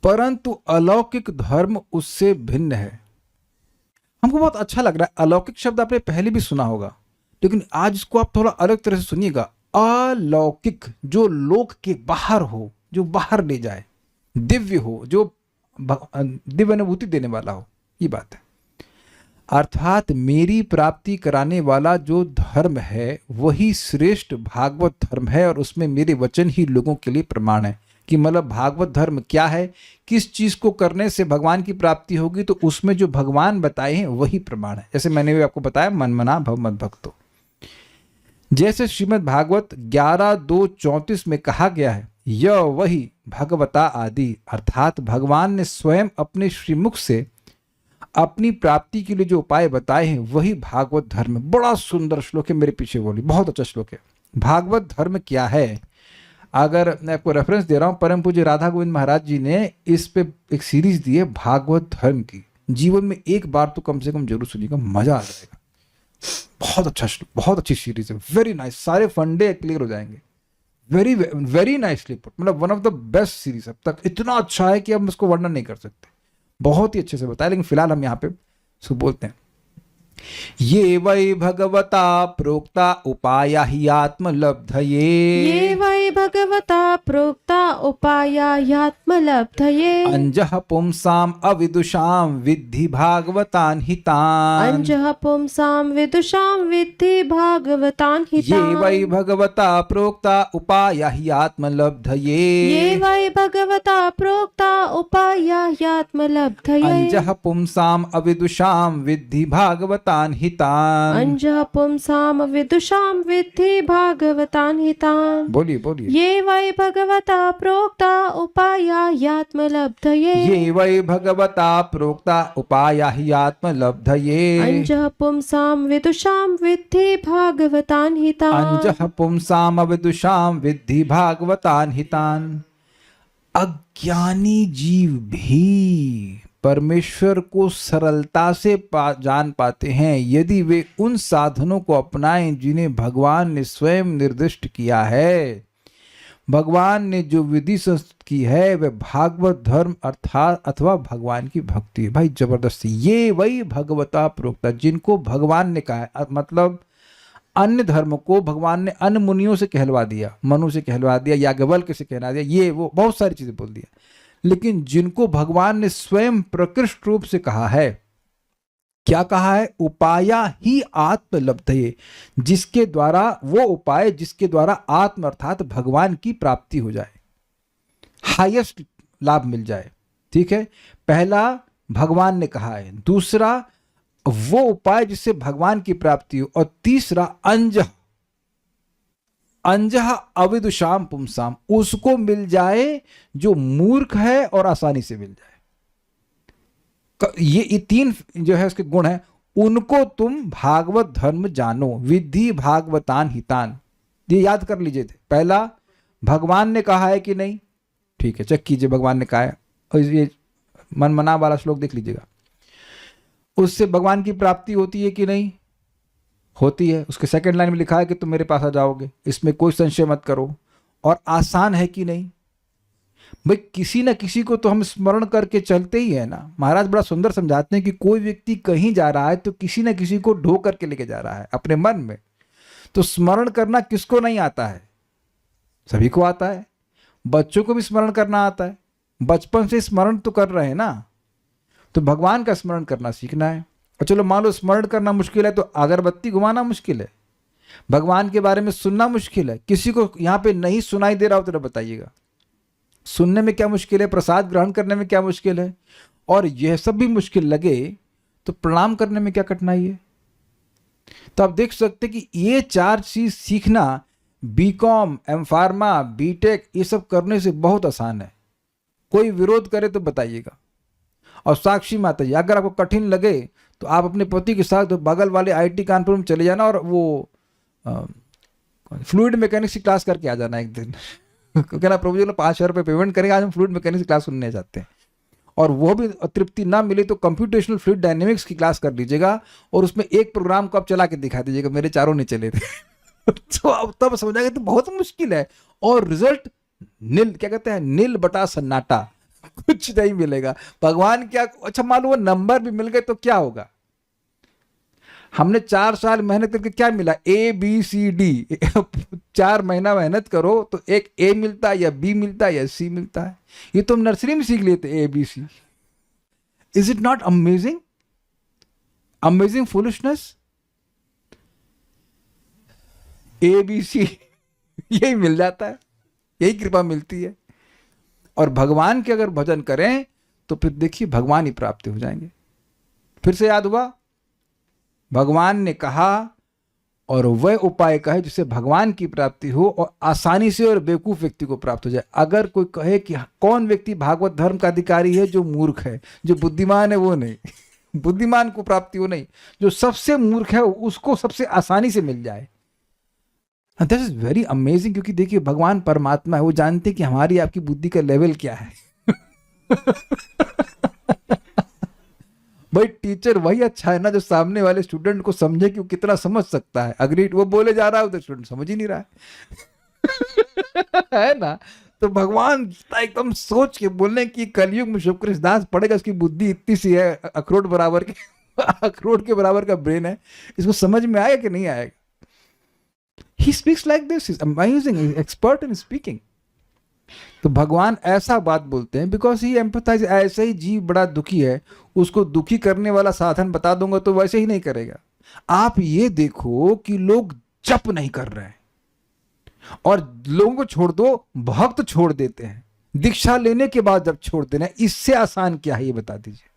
परंतु अलौकिक धर्म उससे भिन्न है। हमको बहुत अच्छा लग रहा है। अलौकिक शब्द आपने पहले भी सुना होगा, लेकिन आज इसको आप थोड़ा अलग तरह से सुनिएगा। अलौकिक, जो लोक के बाहर हो, जो बाहर ले जाए, दिव्य हो, जो दिव्य अनुभूति देने वाला हो, ये बात है। अर्थात मेरी प्राप्ति कराने वाला जो धर्म है वही श्रेष्ठ भागवत धर्म है, और उसमें मेरे वचन ही लोगों के लिए प्रमाण है। कि मतलब भागवत धर्म क्या है, किस चीज को करने से भगवान की प्राप्ति होगी, तो उसमें जो भगवान बताए हैं वही प्रमाण है। जैसे मैंने भी आपको बताया, मन मना भव मत भक्तो। जैसे श्रीमद् भागवत 11:2:34 में कहा गया है, यह वही भगवता आदि, अर्थात भगवान ने स्वयं अपने श्रीमुख से अपनी प्राप्ति के लिए जो उपाय बताए हैं वही भागवत धर्म। बड़ा सुंदर श्लोक है, मेरे पीछे बोली, बहुत अच्छा श्लोक है। भागवत धर्म क्या है? अगर मैं आपको रेफरेंस दे रहा हूं, परम पूज्य राधा गोविंद महाराज जी ने इस पे एक सीरीज दी है भागवत धर्म की। जीवन में एक बार तो कम से कम जरूर सुनिएगा, मजा आ जाएगा। बहुत अच्छा श्लोक, बहुत अच्छी सीरीज है, वेरी नाइस। सारे फंडे क्लियर हो जाएंगे। वेरी वेरी नाइसली पुट, मतलब one of the best series अब तक। इतना अच्छा है कि हम उसको वर्णन नहीं कर सकते, बहुत ही अच्छे से बताया। लेकिन फिलहाल हम यहाँ पे इसको बोलते हैं, ये वै भगवता प्रोक्ता उपाया हि आत्मलब्धये। ये वै भगवता प्रोक्ता उपाया ह्यात्मलब्धये। अंजः पुंसाम अविदुषाम विद्धि भागवतान हितान। अंजः पुंसां विदुषां विद्धि भागवतान् हितान्। ये वै भगवता प्रोक्ता उपाया हि आत्मलब्धये। ये वै भगवता प्रोक्ता उपाया ह्यात्मलब्धये। अंजः पुंसाम अविदुषाम विद्धि भागवतान हितान। अंजः पुंसां विदुषां विद्धि भागवतान् हितान्। बोलिए बोलिए। ये वै भगवता प्रोक्ता उपाया ह्यात्मलब्धये। ये वै भगवता प्रोक्ता उपाया हि आत्मलब्धये। अंजः पुंसां विदुषां विद्धि भागवतान् हितान्। अंजः पुंसाम अविदुषाम विद्धि भागवतान हितान। अज्ञानी जीव भी परमेश्वर को सरलता से जान पाते हैं यदि वे उन साधनों को अपनाएं जिन्हें भगवान ने स्वयं निर्दिष्ट किया है। भगवान ने जो विधि संस्तुत की है वह भागवत धर्म अर्थात अथवा भगवान की भक्ति है। भाई जबरदस्ती, ये वही भगवता प्रोक्ता जिनको भगवान ने कहा है। मतलब अन्य धर्म को भगवान ने अन्य मुनियों से कहलवा दिया, मनु से कहलवा दिया, याज्ञवल्क्य से कहला दिया, ये वो बहुत सारी चीजें बोल दिया। लेकिन जिनको भगवान ने स्वयं प्रकृष्ट रूप से कहा है, क्या कहा है? उपाया ही आत्मलब्धये, जिसके द्वारा, वो उपाय जिसके द्वारा आत्म अर्थात भगवान की प्राप्ति हो जाए, हाईएस्ट लाभ मिल जाए। ठीक है, पहला भगवान ने कहा है, दूसरा वो उपाय जिससे भगवान की प्राप्ति हो, और तीसरा अंजह, अंजह अविदुषाम पुंसाम, उसको मिल जाए जो मूर्ख है और आसानी से मिल जाए। ये तीन जो है उसके गुण है, उनको तुम भागवत धर्म जानो, विधि भागवतान हितान, ये याद कर लीजिए थे। पहला भगवान ने कहा है कि नहीं, ठीक है, चेक कीजिए भगवान ने कहा है, और ये मन मना वाला श्लोक देख लीजिएगा, उससे भगवान की प्राप्ति होती है कि नहीं? होती है। उसके सेकंड लाइन में लिखा है कि तुम मेरे पास आ जाओगे, इसमें कोई संशय मत करो। और आसान है कि नहीं? भाई किसी ना किसी को तो हम स्मरण करके चलते ही है ना। महाराज बड़ा सुंदर समझाते हैं कि कोई व्यक्ति कहीं जा रहा है तो किसी ना किसी को ढो करके लेके जा रहा है अपने मन में। तो स्मरण करना किसको नहीं आता है? सभी को आता है। बच्चों को भी स्मरण करना आता है, बचपन से स्मरण तो कर रहे हैं ना। तो भगवान का स्मरण करना सीखना है। और चलो मान लो स्मरण करना मुश्किल है तो अगरबत्ती घुमाना मुश्किल है, भगवान के बारे में सुनना मुश्किल है। किसी को यहाँ पे नहीं सुनाई दे रहा हो तो बताइएगा, सुनने में क्या मुश्किल है, प्रसाद ग्रहण करने में क्या मुश्किल है, और यह सब भी मुश्किल लगे तो प्रणाम करने में क्या कठिनाई है। तो आप देख सकते कि ये चार चीज सीखना बीकॉम, एम फार्मा, बीटेक ये सब करने से बहुत आसान है। कोई विरोध करे तो बताइएगा। और साक्षी माता जी, अगर आपको कठिन लगे तो आप अपने पति के साथ बगल वाले आईटी कानपुर में चले जाना और वो फ्लूइड मैकेनिक्स की क्लास करके आ जाना एक दिन। कहना प्रभु जी 5,000 रुपये पेमेंट करेंगे, आज हम फ्लूइड मैकेनिक्स की क्लास सुनने जाते हैं। और वो भी तृप्ति ना मिले तो कंप्यूटेशनल फ्लूइड डायनेमिक्स की क्लास कर लीजिएगा, और उसमें एक प्रोग्राम को आप चला के दिखा दीजिएगा, मेरे चारों नहीं चले थे। तो अब तब समझाएंगे तो बहुत मुश्किल है, और रिजल्ट नील, क्या कहते हैं, नील बटा सन्नाटा, कुछ नहीं मिलेगा। भगवान क्या, अच्छा मान लो वो नंबर भी मिल गए तो क्या होगा? हमने 4 साल मेहनत करके क्या मिला? ABCD 4 महीना मेहनत करो तो एक A मिलता है, या B मिलता है, या C मिलता है। ये तो हम नर्सरी में सीख लेते ABC। Is it not amazing? Amazing foolishness. ABC यही मिल जाता है, यही कृपा मिलती है। और भगवान के अगर भजन करें तो फिर देखिए भगवान ही प्राप्त हो जाएंगे। फिर से याद हुआ, भगवान ने कहा और वह उपाय कहे जिससे भगवान की प्राप्ति हो और आसानी से और बेवकूफ व्यक्ति को प्राप्त हो जाए। अगर कोई कहे कि कौन व्यक्ति भागवत धर्म का अधिकारी है, जो मूर्ख है, जो बुद्धिमान है वो नहीं। बुद्धिमान को प्राप्ति हो नहीं, जो सबसे मूर्ख है उसको सबसे आसानी से मिल जाए। दैट इज वेरी अमेजिंग, क्योंकि देखिए भगवान परमात्मा है, वो जानते हैं कि हमारी आपकी बुद्धि का लेवल क्या है। भाई टीचर वही अच्छा है ना जो सामने वाले स्टूडेंट को समझे कि वो कितना समझ सकता है। अग्रीड, वो बोले जा रहा है तो स्टूडेंट समझ ही नहीं रहा है ना। तो भगवान एकदम सोच के बोलने की कलयुग में शुक्र दास पड़ेगा, इसकी बुद्धि इतनी सी है, अखरोट बराबर के अखरोट के बराबर का ब्रेन है, इसको समझ में आएगा कि नहीं आएगा। He speaks like this, he's amazing, he's expert in speaking. तो भगवान ऐसा बात बोलते हैं बिकॉज ही एम्पथाइज। ऐसे ही जीव बड़ा दुखी है, उसको दुखी करने वाला साधन बता दूंगा तो वैसे ही नहीं करेगा। आप ये देखो कि लोग जप नहीं कर रहे हैं, और लोगों को छोड़ दो, भक्त छोड़ देते हैं, दीक्षा लेने के बाद जब छोड़ देना, इससे आसान क्या है ये बता दीजिए।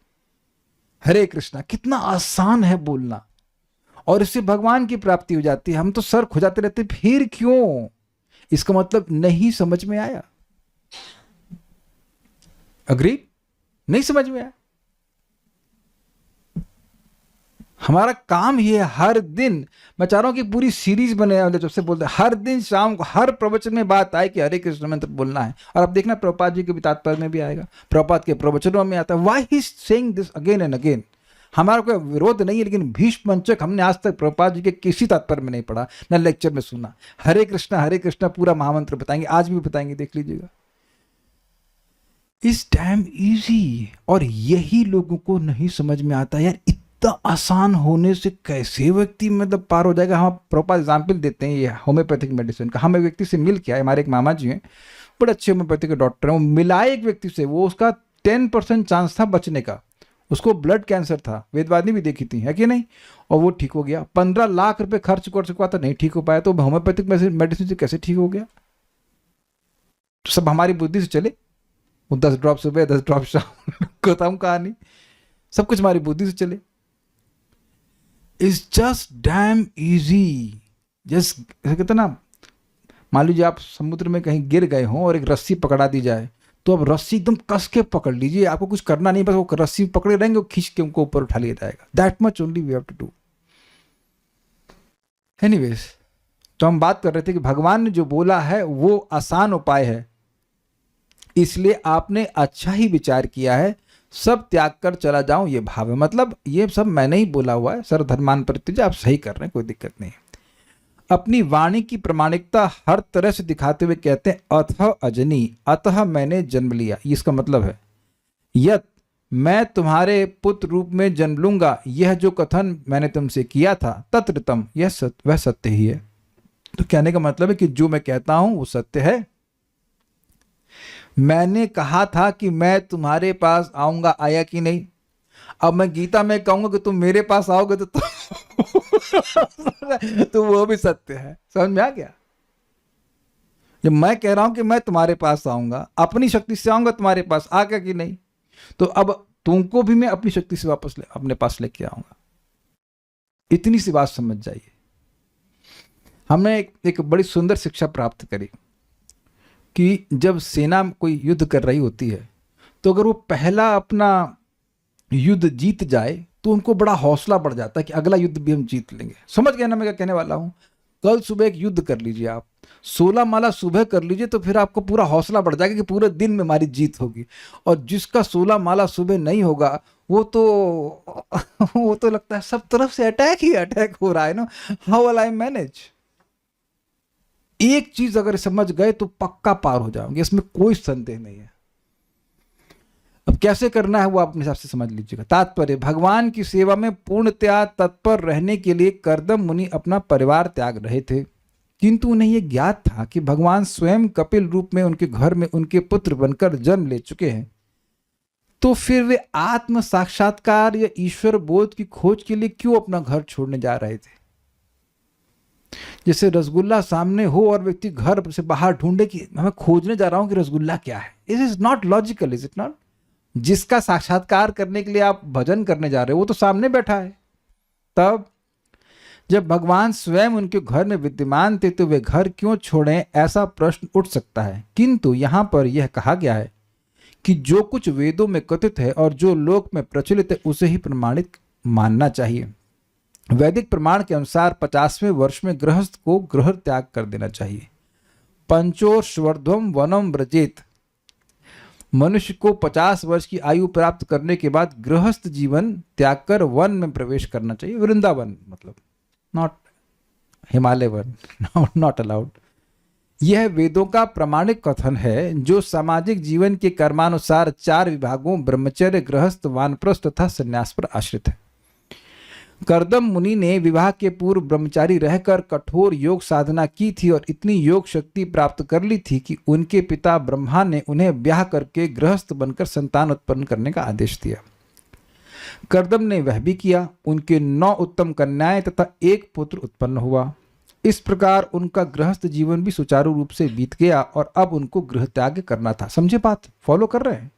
हरे कृष्णा कितना आसान है बोलना, और इससे भगवान की प्राप्ति हो जाती है। हम तो सर खुजाते रहते, फिर क्यों? इसका मतलब नहीं समझ में आया। अग्री? नहीं समझ में आया। हमारा काम ही है हर दिन, मैं चाह रहा हूँ कि पूरी सीरीज बने, जब से बोलते हैं हर दिन शाम को हर प्रवचन में बात आए कि हरे कृष्ण मंत्र बोलना है। और अब देखना प्रभुपाद जी के भी तात्पर्य में भी आएगा, प्रभुपाद के प्रवचनों में आता है, why he is saying this again and again. हमारा कोई विरोध नहीं है, लेकिन भीष्म पंचक हमने आज तक प्रभुपाद जी के किसी तात्पर्य में नहीं पढ़ा, न लेक्चर में सुना। हरे कृष्णा पूरा महामंत्र बताएंगे, आज भी बताएंगे, देख लीजिएगा। इस डैम इजी, और यही लोगों को नहीं समझ में आता यार, इतना आसान होने से कैसे व्यक्ति मतलब पार हो जाएगा। हम प्रॉपर एग्जाम्पल देते हैं ये होम्योपैथिक मेडिसिन का। हम एक व्यक्ति से मिल के आए, हमारे एक मामा जी हैं, बड़े अच्छे होम्योपैथिक के डॉक्टर हैं, वो मिलाए एक व्यक्ति से, वो उसका 10% चांस था बचने का, उसको ब्लड कैंसर था, वेदवादी भी देखी थी, है कि नहीं, और वो ठीक हो गया। 15 लाख रुपए खर्च कर चुका था, नहीं ठीक हो पाया, तो होम्योपैथिक मेडिसिन से कैसे ठीक हो गया? तो सब हमारी बुद्धि से चले, वो 10 ड्रॉप सुबह 10 ड्रॉप शाम, खत्म कहानी, सब कुछ हमारी बुद्धि से चले। It's just dam easy. Just कहते ना, मान लीजिए आप समुद्र में कहीं गिर गए हों और एक रस्सी पकड़ा दी जाए, तो अब रस्सी एकदम कस के पकड़ लीजिए, आपको कुछ करना नहीं, बस वो रस्सी पकड़े रहेंगे, वो खींच के उनको ऊपर उठा लिया जाएगा। That much only we have to do. Anyways, तो हम बात कर रहे थे कि भगवान ने जो बोला है वो आसान उपाय है, इसलिए आपने अच्छा ही विचार किया है, सब त्याग कर चला जाऊं ये भाव है। मतलब ये सब मैंने ही बोला हुआ है, सर्वधर्मान् परित्यज्य, आप सही कर रहे हैं, कोई दिक्कत नहीं। अपनी वाणी की प्रामाणिकता हर तरह से दिखाते हुए कहते हैं, अतः अजनी, अतः मैंने जन्म लिया। इसका मतलब है यत, मैं तुम्हारे पुत्र रूप में जन्म लूंगा, यह जो कथन मैंने तुमसे किया था, तत्रतम, यह सत्य, वह सत्य ही है। तो कहने का मतलब है कि जो मैं कहता हूं वो सत्य है। मैंने कहा था कि मैं तुम्हारे पास आऊंगा, आया कि नहीं? अब मैं गीता में कहूंगा कि तुम मेरे पास आओगे तो वो भी सत्य है। समझ में आ गया? जब मैं कह रहा हूं कि मैं तुम्हारे पास आऊंगा, अपनी शक्ति से आऊंगा तुम्हारे पास, आ गया कि नहीं? तो अब तुमको भी मैं अपनी शक्ति से वापस अपने पास लेके आऊंगा। इतनी सी बात समझ जाइए। हमने एक बड़ी सुंदर शिक्षा प्राप्त करी कि जब सेना कोई युद्ध कर रही होती है, तो अगर वो पहला अपना युद्ध जीत जाए तो उनको बड़ा हौसला बढ़ जाता है कि अगला युद्ध भी हम जीत लेंगे। समझ गए ना मैं क्या कहने वाला हूं? कल सुबह एक युद्ध कर लीजिए आप, 16 माला सुबह कर लीजिए, तो फिर आपको पूरा हौसला बढ़ जाएगा कि पूरे दिन में हमारी जीत होगी। और जिसका 16 माला सुबह नहीं होगा, वो तो लगता है सब तरफ से अटैक ही अटैक हो रहा है ना, हाउ विल आई मैनेज। एक चीज अगर समझ गए तो पक्का पार हो जाओगे, इसमें कोई संदेह नहीं है। अब कैसे करना है वो आप अपने हिसाब से समझ लीजिएगा। तात्पर्य, भगवान की सेवा में पूर्णतया तत्पर रहने के लिए कर्दम मुनि अपना परिवार त्याग रहे थे, किंतु उन्हें यह ज्ञात था कि भगवान स्वयं कपिल रूप में उनके घर में उनके पुत्र बनकर जन्म ले चुके हैं। तो फिर वे आत्म साक्षात्कार या ईश्वर बोध की खोज के लिए क्यों अपना घर छोड़ने जा रहे थे? जैसे रसगुल्ला सामने हो और व्यक्ति घर से बाहर ढूंढे कि मैं खोजने जा रहा हूं कि रसगुल्ला क्या है। It is not logical, is it not? जिसका साक्षात्कार करने के लिए आप भजन करने जा रहे हो वो तो सामने बैठा है। तब जब भगवान स्वयं उनके घर में विद्यमान थे तो वे घर क्यों छोड़ें, ऐसा प्रश्न उठ सकता है। किंतु यहां पर यह कहा गया है कि जो कुछ वेदों में कथित है और जो लोक में प्रचलित है उसे ही प्रमाणित मानना चाहिए। वैदिक प्रमाण के अनुसार 50वें वर्ष में गृहस्थ को गृह त्याग कर देना चाहिए। पंचोर्षवर्ध्वम वनम व्रजेत, मनुष्य को 50 वर्ष की आयु प्राप्त करने के बाद गृहस्थ जीवन त्याग कर वन में प्रवेश करना चाहिए। वृंदावन मतलब, not Himalaya one, not allowed. यह वेदों का प्रमाणिक कथन है जो सामाजिक जीवन के कर्मानुसार 4 विभागों ब्रह्मचर्य, गृहस्थ, वानप्रस्थ तथा संन्यास पर आश्रित है। कर्दम मुनि ने विवाह के पूर्व ब्रह्मचारी रहकर कठोर योग साधना की थी और इतनी योग शक्ति प्राप्त कर ली थी कि उनके पिता ब्रह्मा ने उन्हें ब्याह करके गृहस्थ बनकर संतान उत्पन्न करने का आदेश दिया। कर्दम ने वह भी किया। उनके 9 उत्तम कन्याएं तथा 1 पुत्र उत्पन्न हुआ। इस प्रकार उनका गृहस्थ जीवन भी सुचारू रूप से बीत गया और अब उनको गृह त्याग करना था। समझे बात? फॉलो कर रहे हैं?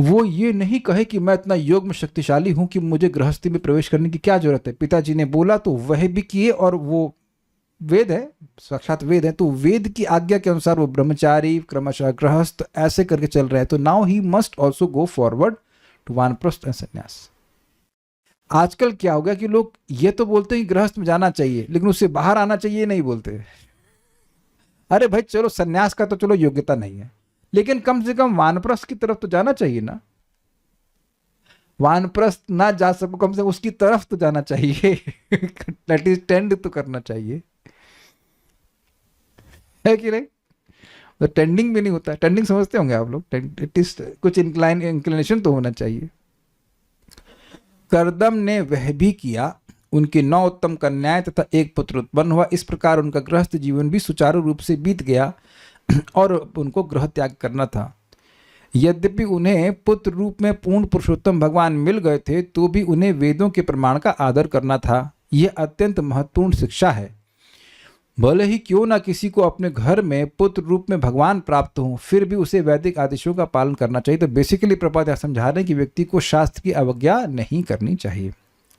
वो ये नहीं कहे कि मैं इतना योग में शक्तिशाली हूं कि मुझे गृहस्थी में प्रवेश करने की क्या जरूरत है। पिताजी ने बोला तो वह भी किए, और वो वेद है, साक्षात वेद है, तो वेद की आज्ञा के अनुसार वो ब्रह्मचारी, क्रमशः गृहस्थ ऐसे करके चल रहे हैं। तो now he must also go forward to वानप्रस्थ एंड संन्यास। आजकल क्या हो गया कि लोग ये तो बोलते हैं कि गृहस्थ में जाना चाहिए, लेकिन उससे बाहर आना चाहिए नहीं बोलते। अरे भाई चलो, सन्यास का तो चलो योग्यता नहीं है, लेकिन कम से कम वानप्रस्थ की तरफ तो जाना चाहिए ना। वानप्रस्थ ना जा सको, कम से कम उसकी तरफ तो जाना चाहिए। एटलीस्ट टेंड तो करना चाहिए, है कि नहीं? तो टेंडिंग भी नहीं होता, टेंडिंग समझते होंगे आप लोग, एटलीस्ट कुछ इंक्लिनेशन तो होना चाहिए। करदम ने वह भी किया। उनकी 9 उत्तम कन्याएं तथा एक पुत्र उत्पन्न हुआ। इस प्रकार उनका गृहस्थ जीवन भी सुचारू रूप से बीत गया और उनको गृह त्याग करना था। यद्यपि उन्हें पुत्र रूप में पूर्ण पुरुषोत्तम भगवान मिल गए थे, तो भी उन्हें वेदों के प्रमाण का आदर करना था। यह अत्यंत महत्वपूर्ण शिक्षा है। भले ही क्यों ना किसी को अपने घर में पुत्र रूप में भगवान प्राप्त हो, फिर भी उसे वैदिक आदेशों का पालन करना चाहिए। तो बेसिकली प्रपात यह समझा रहे हैं कि व्यक्ति को शास्त्र की अवज्ञा नहीं करनी चाहिए।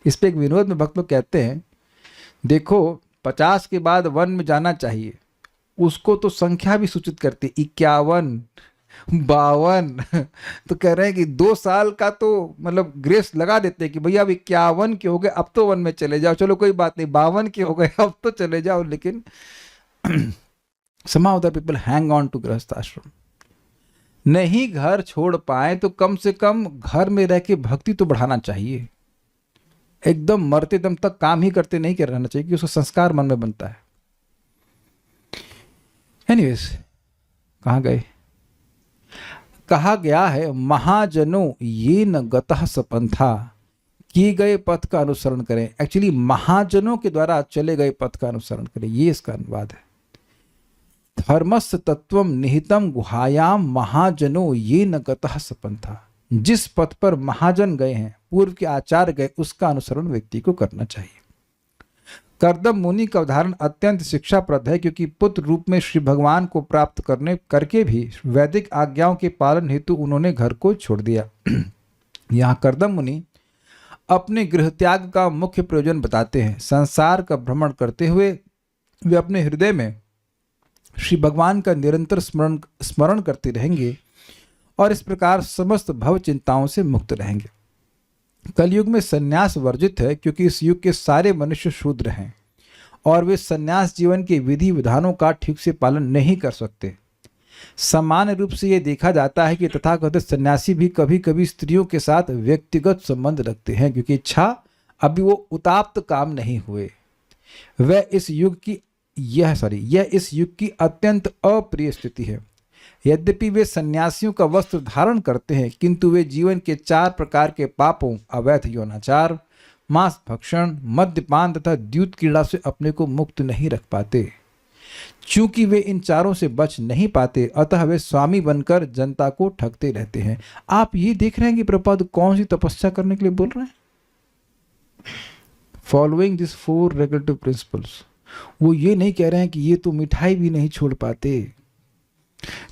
इस पे एक विनोद में भक्त लोग कहते हैं, देखो 50 के बाद वन में जाना चाहिए, उसको तो संख्या भी सूचित करती, 51, 52। तो कह रहे हैं कि 2 साल का तो मतलब ग्रेस लगा देते हैं कि भैया अब 51 के हो गए, अब तो वन में चले जाओ, चलो कोई बात नहीं, 52 के हो गए, अब तो चले जाओ। लेकिन somehow other people hang on to गृहस्थ आश्रम। नहीं घर छोड़ पाए तो कम से कम घर में रह के भक्ति तो बढ़ाना चाहिए। एकदम मरते दम तक काम ही करते नहीं कर रहना चाहिए कि उसका संस्कार मन में बनता है। एनीवेज, कहाँ गए? कहा गया है, महाजनों ये न गतः सपंथा, किए गए पथ का अनुसरण करें। एक्चुअली महाजनों के द्वारा चले गए पथ का अनुसरण करें, ये इसका अनुवाद है। धर्मस्य तत्वम निहितम गुहायाम महाजनों ये न गतः सपंथा। जिस पथ पर महाजन गए हैं, पूर्व के आचार्य गए, उसका अनुसरण व्यक्ति को करना चाहिए। करदम मुनि का उदाहरण अत्यंत शिक्षाप्रद है, क्योंकि पुत्र रूप में श्री भगवान को प्राप्त करके भी वैदिक आज्ञाओं के पालन हेतु उन्होंने घर को छोड़ दिया। यहाँ करदम मुनि अपने गृह त्याग का मुख्य प्रयोजन बताते हैं। संसार का भ्रमण करते हुए वे अपने हृदय में श्री भगवान का निरंतर स्मरण करते रहेंगे और इस प्रकार समस्त भव चिंताओं से मुक्त रहेंगे। कलयुग में संन्यास वर्जित है, क्योंकि इस युग के सारे मनुष्य शूद्र हैं और वे संन्यास जीवन के विधि विधानों का ठीक से पालन नहीं कर सकते। सामान्य रूप से यह देखा जाता है कि तथाकथित सन्यासी भी कभी कभी स्त्रियों के साथ व्यक्तिगत संबंध रखते हैं, क्योंकि इच्छा अभी वो उताप्त काम नहीं हुए। यह इस युग की अत्यंत अप्रिय स्थिति है। यद्यपि वे सन्यासियों का वस्त्र धारण करते हैं, किंतु वे जीवन के 4 प्रकार के पापों, अवैध यौनाचार, मांस भक्षण, मद्यपान तथा द्यूत क्रीड़ा से अपने को मुक्त नहीं रख पाते। चूंकि वे इन चारों से बच नहीं पाते, अतः वे स्वामी बनकर जनता को ठगते रहते हैं। आप ये देख रहे हैं कि प्रभुपाद कौन सी तपस्या करने के लिए बोल रहे हैं? Following this 4 regulative principles. वो ये नहीं कह रहे हैं कि ये तो मिठाई भी नहीं छोड़ पाते,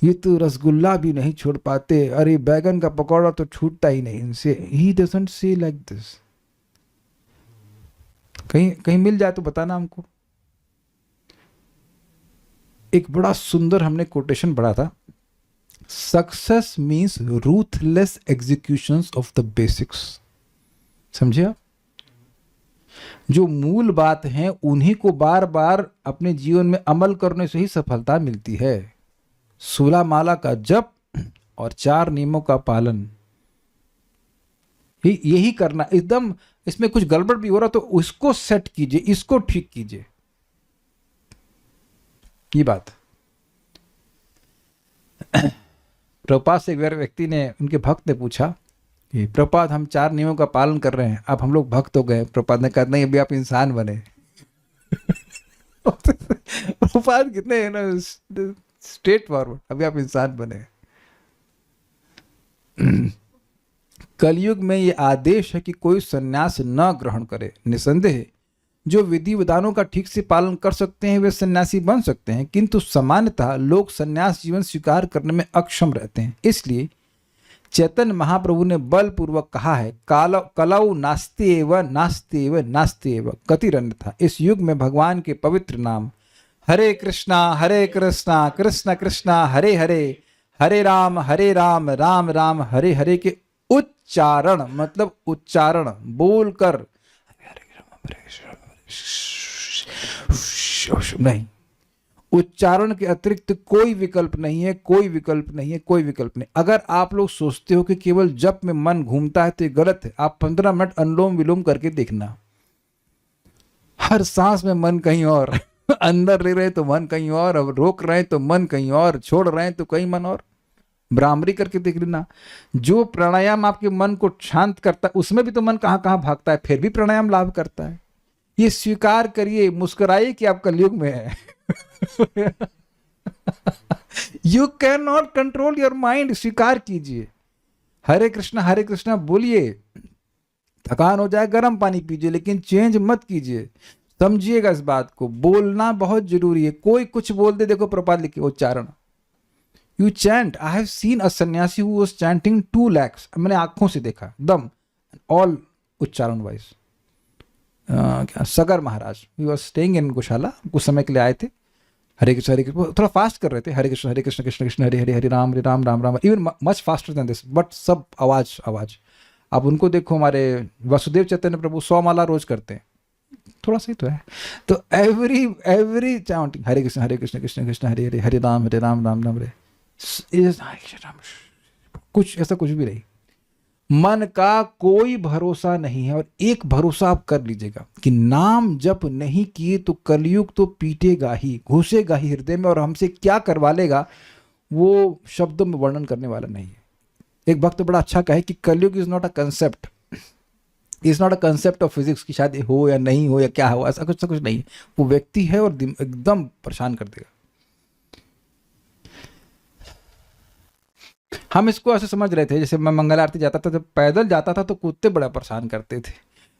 ये तो रसगुल्ला भी नहीं छोड़ पाते, अरे बैगन का पकौड़ा तो छूटता ही नहीं इनसे। He doesn't say like this. कहीं मिल जाए तो बताना हमको। एक बड़ा सुंदर हमने कोटेशन पढ़ा था, success means ruthless executions of the basics. समझे आप? जो मूल बात है उन्हीं को बार बार अपने जीवन में अमल करने से ही सफलता मिलती है। 16 माला का जप और 4 नियमों का पालन, यही करना। एकदम इसमें कुछ गड़बड़ भी हो रहा तो उसको सेट कीजिए, इसको ठीक कीजिए, ये बात। प्रभुपाद से एक व्यक्ति ने, उनके भक्त ने पूछा कि प्रभुपाद हम 4 नियमों का पालन कर रहे हैं, अब हम लोग भक्त हो गए। प्रभुपाद ने कहा नहीं, अभी आप इंसान बने। प्रभुपाद कितने स्ट्रेट फॉरवर्ड, अभी आप इंसान बने। कलयुग में ये आदेश है कि कोई सन्यास न ग्रहण करे। निसंदेह जो विधि विधानों का ठीक से पालन कर सकते हैं वे सन्यासी बन सकते हैं, किंतु सामान्यतः लोग सन्यास जीवन स्वीकार करने में अक्षम रहते हैं। इसलिए चैतन्य महाप्रभु ने बलपूर्वक कहा है, कलौ नास्त्येव नास्त्येव नास्त्येव गतिरन्यथा। इस युग में भगवान के पवित्र नाम हरे कृष्णा कृष्ण कृष्ण हरे हरे, हरे राम राम राम हरे हरे के उच्चारण मतलब उच्चारण बोलकर नहीं, उच्चारण के अतिरिक्त कोई विकल्प नहीं है, कोई विकल्प नहीं है, कोई विकल्प नहीं। अगर आप लोग सोचते हो कि केवल जप में मन घूमता है तो ये गलत है। आप 15 मिनट अनुलोम विलोम करके देखना, हर सांस में मन कहीं और अंदर ले रहे तो मन कहीं और, अब रोक रहे हैं तो मन कहीं और, छोड़ रहे हैं तो कहीं मन और। भ्रामरी करके देख लेना, जो प्राणायाम आपके मन को शांत करता है उसमें भी तो मन कहाँ कहाँ भागता है, फिर भी प्राणायाम लाभ करता है। ये स्वीकार करिए, मुस्कुराइए कि आप कलयुग में है। You can not control your mind, स्वीकार कीजिए। हरे कृष्णा बोलिए, थकान हो जाए गर्म पानी पीजिए, लेकिन चेंज मत कीजिए। समझिएगा इस बात को, बोलना बहुत जरूरी है। कोई कुछ बोल दे, देखो प्रपात लिखे उच्चारण, you chant. I have seen a सन्यासी हु वाज चैंटिंग 2 lakhs, मैंने आंखों से देखा, दम ऑल उच्चारण वाइज। क्या सगर महाराज, ही वाज स्टेइंग इन गौशाला, कुछ समय के लिए आए थे। हरे कृष्ण थोड़ा फास्ट कर रहे थे, Hare Krishna Krishna Krishna Hare Hare, Hare Ram Ram Ram, even much faster than this, but सब आवाज आवाज। आप उनको देखो, हमारे वासुदेव चैतन्य प्रभु 100 माला रोज करते हैं, थोड़ा सही तो है। तो एवरी चाउंटिंग हरे कृष्ण कृष्ण कृष्ण हरे हरे, हरे राम राम राम हरे, कुछ ऐसा कुछ भी नहीं। मन का कोई भरोसा नहीं है। और एक भरोसा आप कर लीजिएगा कि नाम जप नहीं किए तो कलयुग तो पीटेगा ही, घुसेगा ही हृदय में, और हमसे क्या करवा लेगा वो शब्दों में वर्णन करने वाला नहीं है। एक भक्त तो बड़ा अच्छा कहे कि कलयुग is not a concept, is not a concept of physics की शायद हो या नहीं हो या क्या हो, ऐसा कुछ नहीं है। वो व्यक्ति है और एकदम परेशान कर देगा। हम इसको ऐसे समझ रहे थे, जैसे मैं मंगल आरती जाता था, जब पैदल जाता था तो कुत्ते बड़ा परेशान करते थे,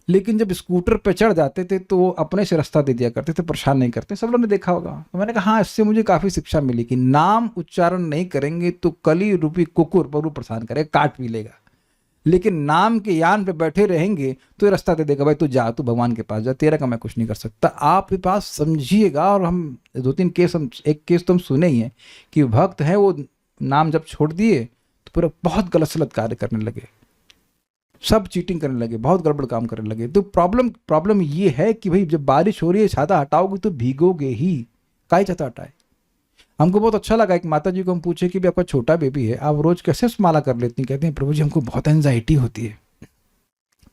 लेकिन जब स्कूटर पे चढ़ जाते थे तो अपने से रास्ता दे दिया करते थे, परेशान नहीं करते। सब लोगों ने देखा होगा। तो मैंने कहा हाँ, इससे मुझे काफ़ी शिक्षा मिली कि नाम उच्चारण नहीं करेंगे तो कली रूपी कुकुर पर परेशान करेगा, काट भी लेगा, लेकिन नाम के यान पे बैठे रहेंगे तो ये रास्ता दे देगा, भाई तू जा, तू भगवान के पास जा, तेरा का मैं कुछ नहीं कर सकता। आपके पास समझिएगा। और हम 2-3 केस, हम एक केस तो हम सुने ही हैं कि भक्त है, वो नाम जब छोड़ दिए तो पूरा बहुत गलत सलत कार्य करने लगे, सब चीटिंग करने लगे, बहुत गड़बड़ काम करने लगे। तो प्रॉब्लम ये है कि भाई जब बारिश हो रही है, छाता हटाओगे तो भीगोगे ही, काहे छाता हटाए। हमको बहुत अच्छा लगा, एक माता जी को हम पूछे कि भी आपका छोटा बेबी है, आप रोज कैसे माला कर लेती हैं? कहते हैं प्रभु जी हमको बहुत एंजाइटी होती है,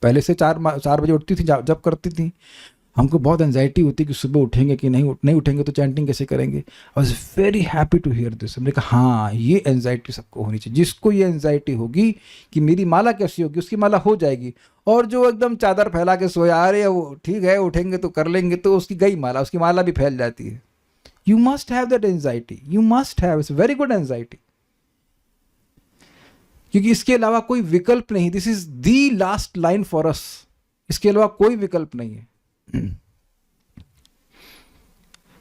पहले से 4 बजे उठती थी जब करती थी, हमको बहुत एंजाइटी होती कि सुबह उठेंगे कि नहीं उठेंगे तो चैंटिंग कैसे करेंगे। I was very happy to hear this. हमने कहा हाँ, ये एंजाइटी सबको होनी चाहिए। जिसको ये एंजाइटी होगी कि मेरी माला कैसी होगी, उसकी माला हो जाएगी। और जो एकदम चादर फैला के सोया आ रहे हैं, वो ठीक है उठेंगे तो कर लेंगे, तो उसकी गई माला, उसकी माला भी फैल जाती है। You must have that anxiety, you must have, it's very good anxiety, क्योंकि इसके अलावा कोई विकल्प नहीं। This is the last line for us, इसके अलावा कोई विकल्प नहीं है।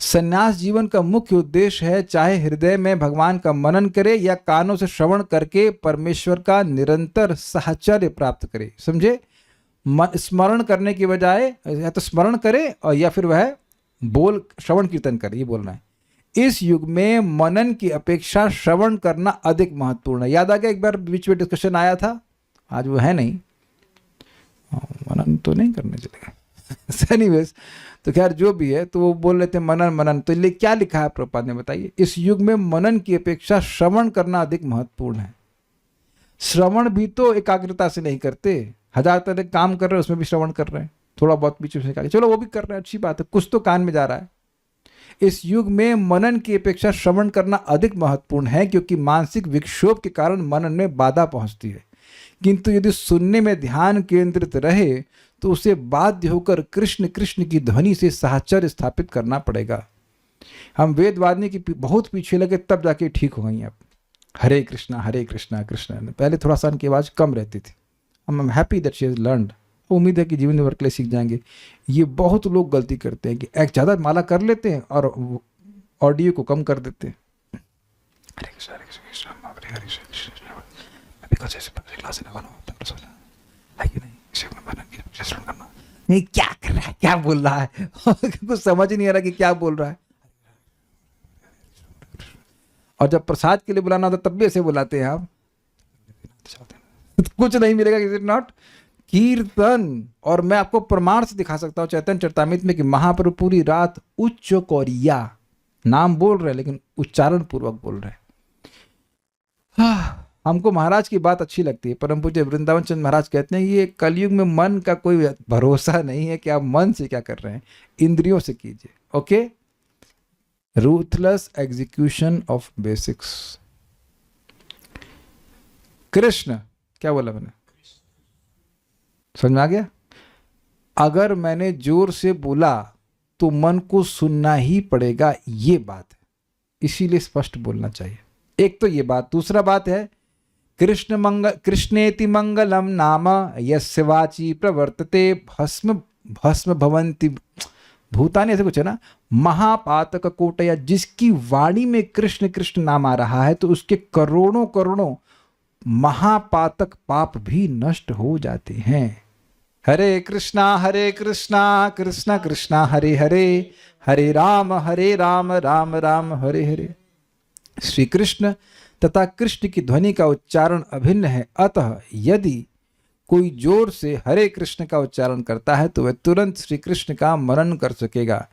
संन्यास जीवन का मुख्य उद्देश्य है, चाहे हृदय में भगवान का मनन करे या कानों से श्रवण करके परमेश्वर का निरंतर साहचर्य प्राप्त करे। समझे? स्मरण करने की बजाय या तो स्मरण करे और या फिर वह बोल श्रवण कीर्तन करे, ये बोलना है। इस युग में मनन की अपेक्षा श्रवण करना अधिक महत्वपूर्ण है। याद आ गया, एक बार बीच में डिस्कशन आया था, आज वो है नहीं, मनन तो नहीं करने चलेगा। एनीवेज, तो खैर जो भी है, तो वो बोल रहे थे मनन। तो क्या लिखा है प्रभुपाद ने, बताइए। इस युग में मनन की अपेक्षा श्रवण करना अधिक महत्वपूर्ण है। श्रवण भी तो एकाग्रता से नहीं करते, 1000 तरह के काम कर रहे हैं, उसमें भी श्रवण कर रहे हैं, थोड़ा बहुत बीच में चलो वो भी कर रहे हैं, अच्छी बात है, कुछ तो कान में जा रहा है। इस युग में मनन की अपेक्षा श्रवण करना अधिक महत्वपूर्ण है, क्योंकि मानसिक विक्षोभ के कारण मनन में बाधा पहुंचती है। किंतु यदि सुनने में ध्यान केंद्रित रहे तो उसे बाध्य होकर कृष्ण कृष्ण की ध्वनि से साहचर्य स्थापित करना पड़ेगा। हम वेद वादनी की बहुत पीछे लगे, तब जाके ठीक हो गई। अब हरे कृष्णा कृष्ण, पहले थोड़ा सा उनकी आवाज़ कम रहती थी। I am happy that she has learned. उम्मीद है कि जीवन भर के लिए सीख जाएंगे। ये बहुत लोग गलती करते हैं कि एक ज़्यादा माला कर लेते हैं और ऑडियो को कम कर देते हैं। हरे कृष्ण नहीं, क्या कर रहा है, क्या बोल रहा है, कुछ समझ नहीं आ रहा कि क्या बोल रहा है। और जब प्रसाद के लिए बुलाना होता तब भी ऐसे बुलाते हैं आप। कुछ नहीं मिलेगा, इज इट नॉट? कीर्तन। और मैं आपको प्रमाण से दिखा सकता हूँ चैतन्य चरितामृत में कि महाप्रभु पूरी रात उच्च कोरिया नाम बोल रहे लेकिन उच्चारण पूर्वक बोल रहे। हमको महाराज की बात अच्छी लगती है। परम पूज्य वृंदावन चंद्र महाराज कहते हैं ये कलयुग में मन का कोई भरोसा नहीं है कि आप मन से क्या कर रहे हैं, इंद्रियों से कीजिए। Okay, ruthless execution of basics. Krishna, क्या बोला मैंने, समझ में आ गया? अगर मैंने जोर से बोला तो मन को सुनना ही पड़ेगा, ये बात है, इसीलिए स्पष्ट बोलना चाहिए। एक तो ये बात। दूसरा बात है कृष्णेति मंगलम नाम यस्य वाची प्रवर्तते भस्म भस्म भवंति भूतानि, ऐसे कुछ है ना, महापातक कोटया। जिसकी वाणी में कृष्ण कृष्ण नाम आ रहा है तो उसके करोड़ों करोड़ों महापातक पाप भी नष्ट हो जाते हैं। हरे कृष्णा कृष्णा कृष्णा हरे हरे, हरे राम राम राम हरे हरे। श्री कृष्ण तथा कृष्ण की ध्वनि का उच्चारण अभिन्न है, अतः यदि कोई जोर से हरे कृष्ण का उच्चारण करता है तो वह तुरंत श्री कृष्ण का मनन कर सकेगा।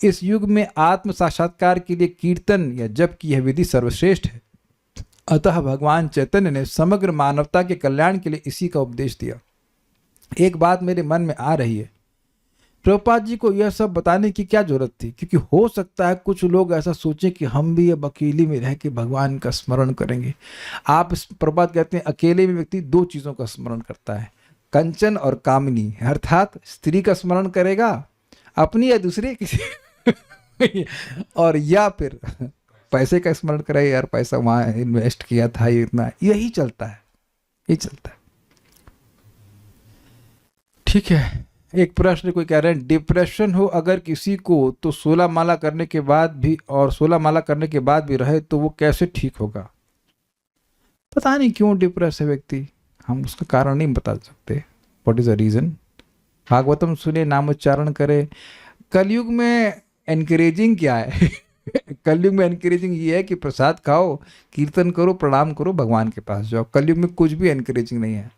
इस युग में आत्म साक्षात्कार के लिए कीर्तन या जप की यह विधि सर्वश्रेष्ठ है। अतः भगवान चैतन्य ने समग्र मानवता के कल्याण के लिए इसी का उपदेश दिया। एक बात मेरे मन में आ रही है, प्रभुपाद जी को यह सब बताने की क्या जरूरत थी? क्योंकि हो सकता है कुछ लोग ऐसा सोचें कि हम भी अब अकेले में रह के भगवान का स्मरण करेंगे। आप प्रभुपाद कहते हैं अकेले में व्यक्ति दो चीज़ों का स्मरण करता है, कंचन और कामिनी, अर्थात स्त्री का स्मरण करेगा, अपनी या दूसरे किसी और या फिर पैसे का स्मरण करेगा, यार पैसा वहाँ इन्वेस्ट किया था, ये इतना, यही चलता है, यही चलता है। ठीक है, एक प्रश्न कोई कह रहे हैं डिप्रेशन हो अगर किसी को तो 16 माला करने के बाद भी, और 16 माला करने के बाद भी रहे तो वो कैसे ठीक होगा? पता नहीं क्यों डिप्रेस है व्यक्ति, हम उसका कारण नहीं बता सकते, what is the reason. Bhagavatam सुने, नाम उच्चारण करे। कलयुग में एनकरेजिंग क्या है? कलयुग में एनकरेजिंग ये है कि प्रसाद खाओ, कीर्तन करो, प्रणाम करो, भगवान के पास जाओ। कलयुग में कुछ भी एनकरेजिंग नहीं है।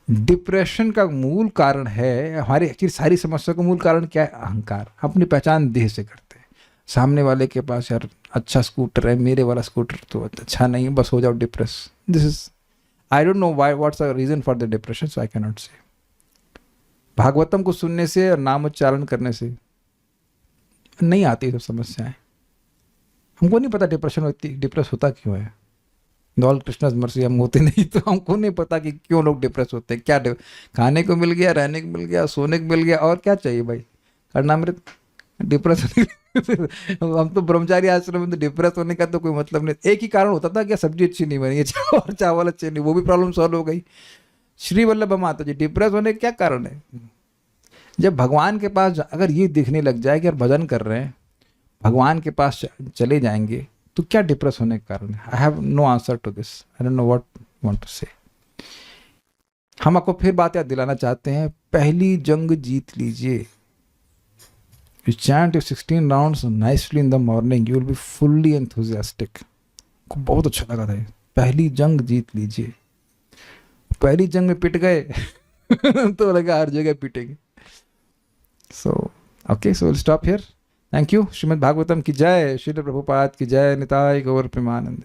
डिप्रेशन का मूल कारण है, हमारी एक्चुअली सारी समस्या का मूल कारण क्या है? अहंकार। अपनी पहचान देह से करते हैं। सामने वाले के पास यार अच्छा स्कूटर है, मेरे वाला स्कूटर तो अच्छा नहीं है, बस हो जाओ depress. This is, I don't know why, what's the reason for the depression, so I can not say. Bhagavatam को सुनने से और नाम उच्चारण करने से नहीं आती सब समस्याएं। हमको नहीं पता डिप्रेस होता क्यों है। ऑल कृष्णा's मर्सी, हम होते नहीं तो हमको नहीं पता कि क्यों लोग डिप्रेस होते हैं। क्या खाने को मिल गया, रहने को मिल गया, सोने को मिल गया, और क्या चाहिए भाई? कर्णामृत डिप्रेस हम तो ब्रह्मचारी आश्रम में, तो डिप्रेस होने का तो कोई मतलब नहीं। एक ही कारण होता था, क्या सब्जी अच्छी नहीं बनी है और चावल अच्छे नहीं, वो भी प्रॉब्लम सॉल्व हो गई। श्री वल्लभ माता जी, डिप्रेस होने का क्या कारण है? जब भगवान के पास अगर ये दिखने लग जाए कि यार भजन कर रहे हैं, भगवान के पास चले जाएंगे, तो क्या डिप्रेस होने के कारण है? I have no answer to this, I don't know what want to say. हम आपको फिर बात याद दिलाना चाहते हैं, पहली जंग जीत लीजिए। You chant your 16 rounds nicely in the morning, you will be fully enthusiastic. को बहुत अच्छा लगा था। पहली जंग जीत लीजिए। पहली जंग में पिट गए तो लगा हर जगह पिटेंगे। So okay, so will stop here. Thank you. Shrimad Bhagavatam की जय, श्रील प्रभुपाद की जय, निताय गौर प्रेमानंद।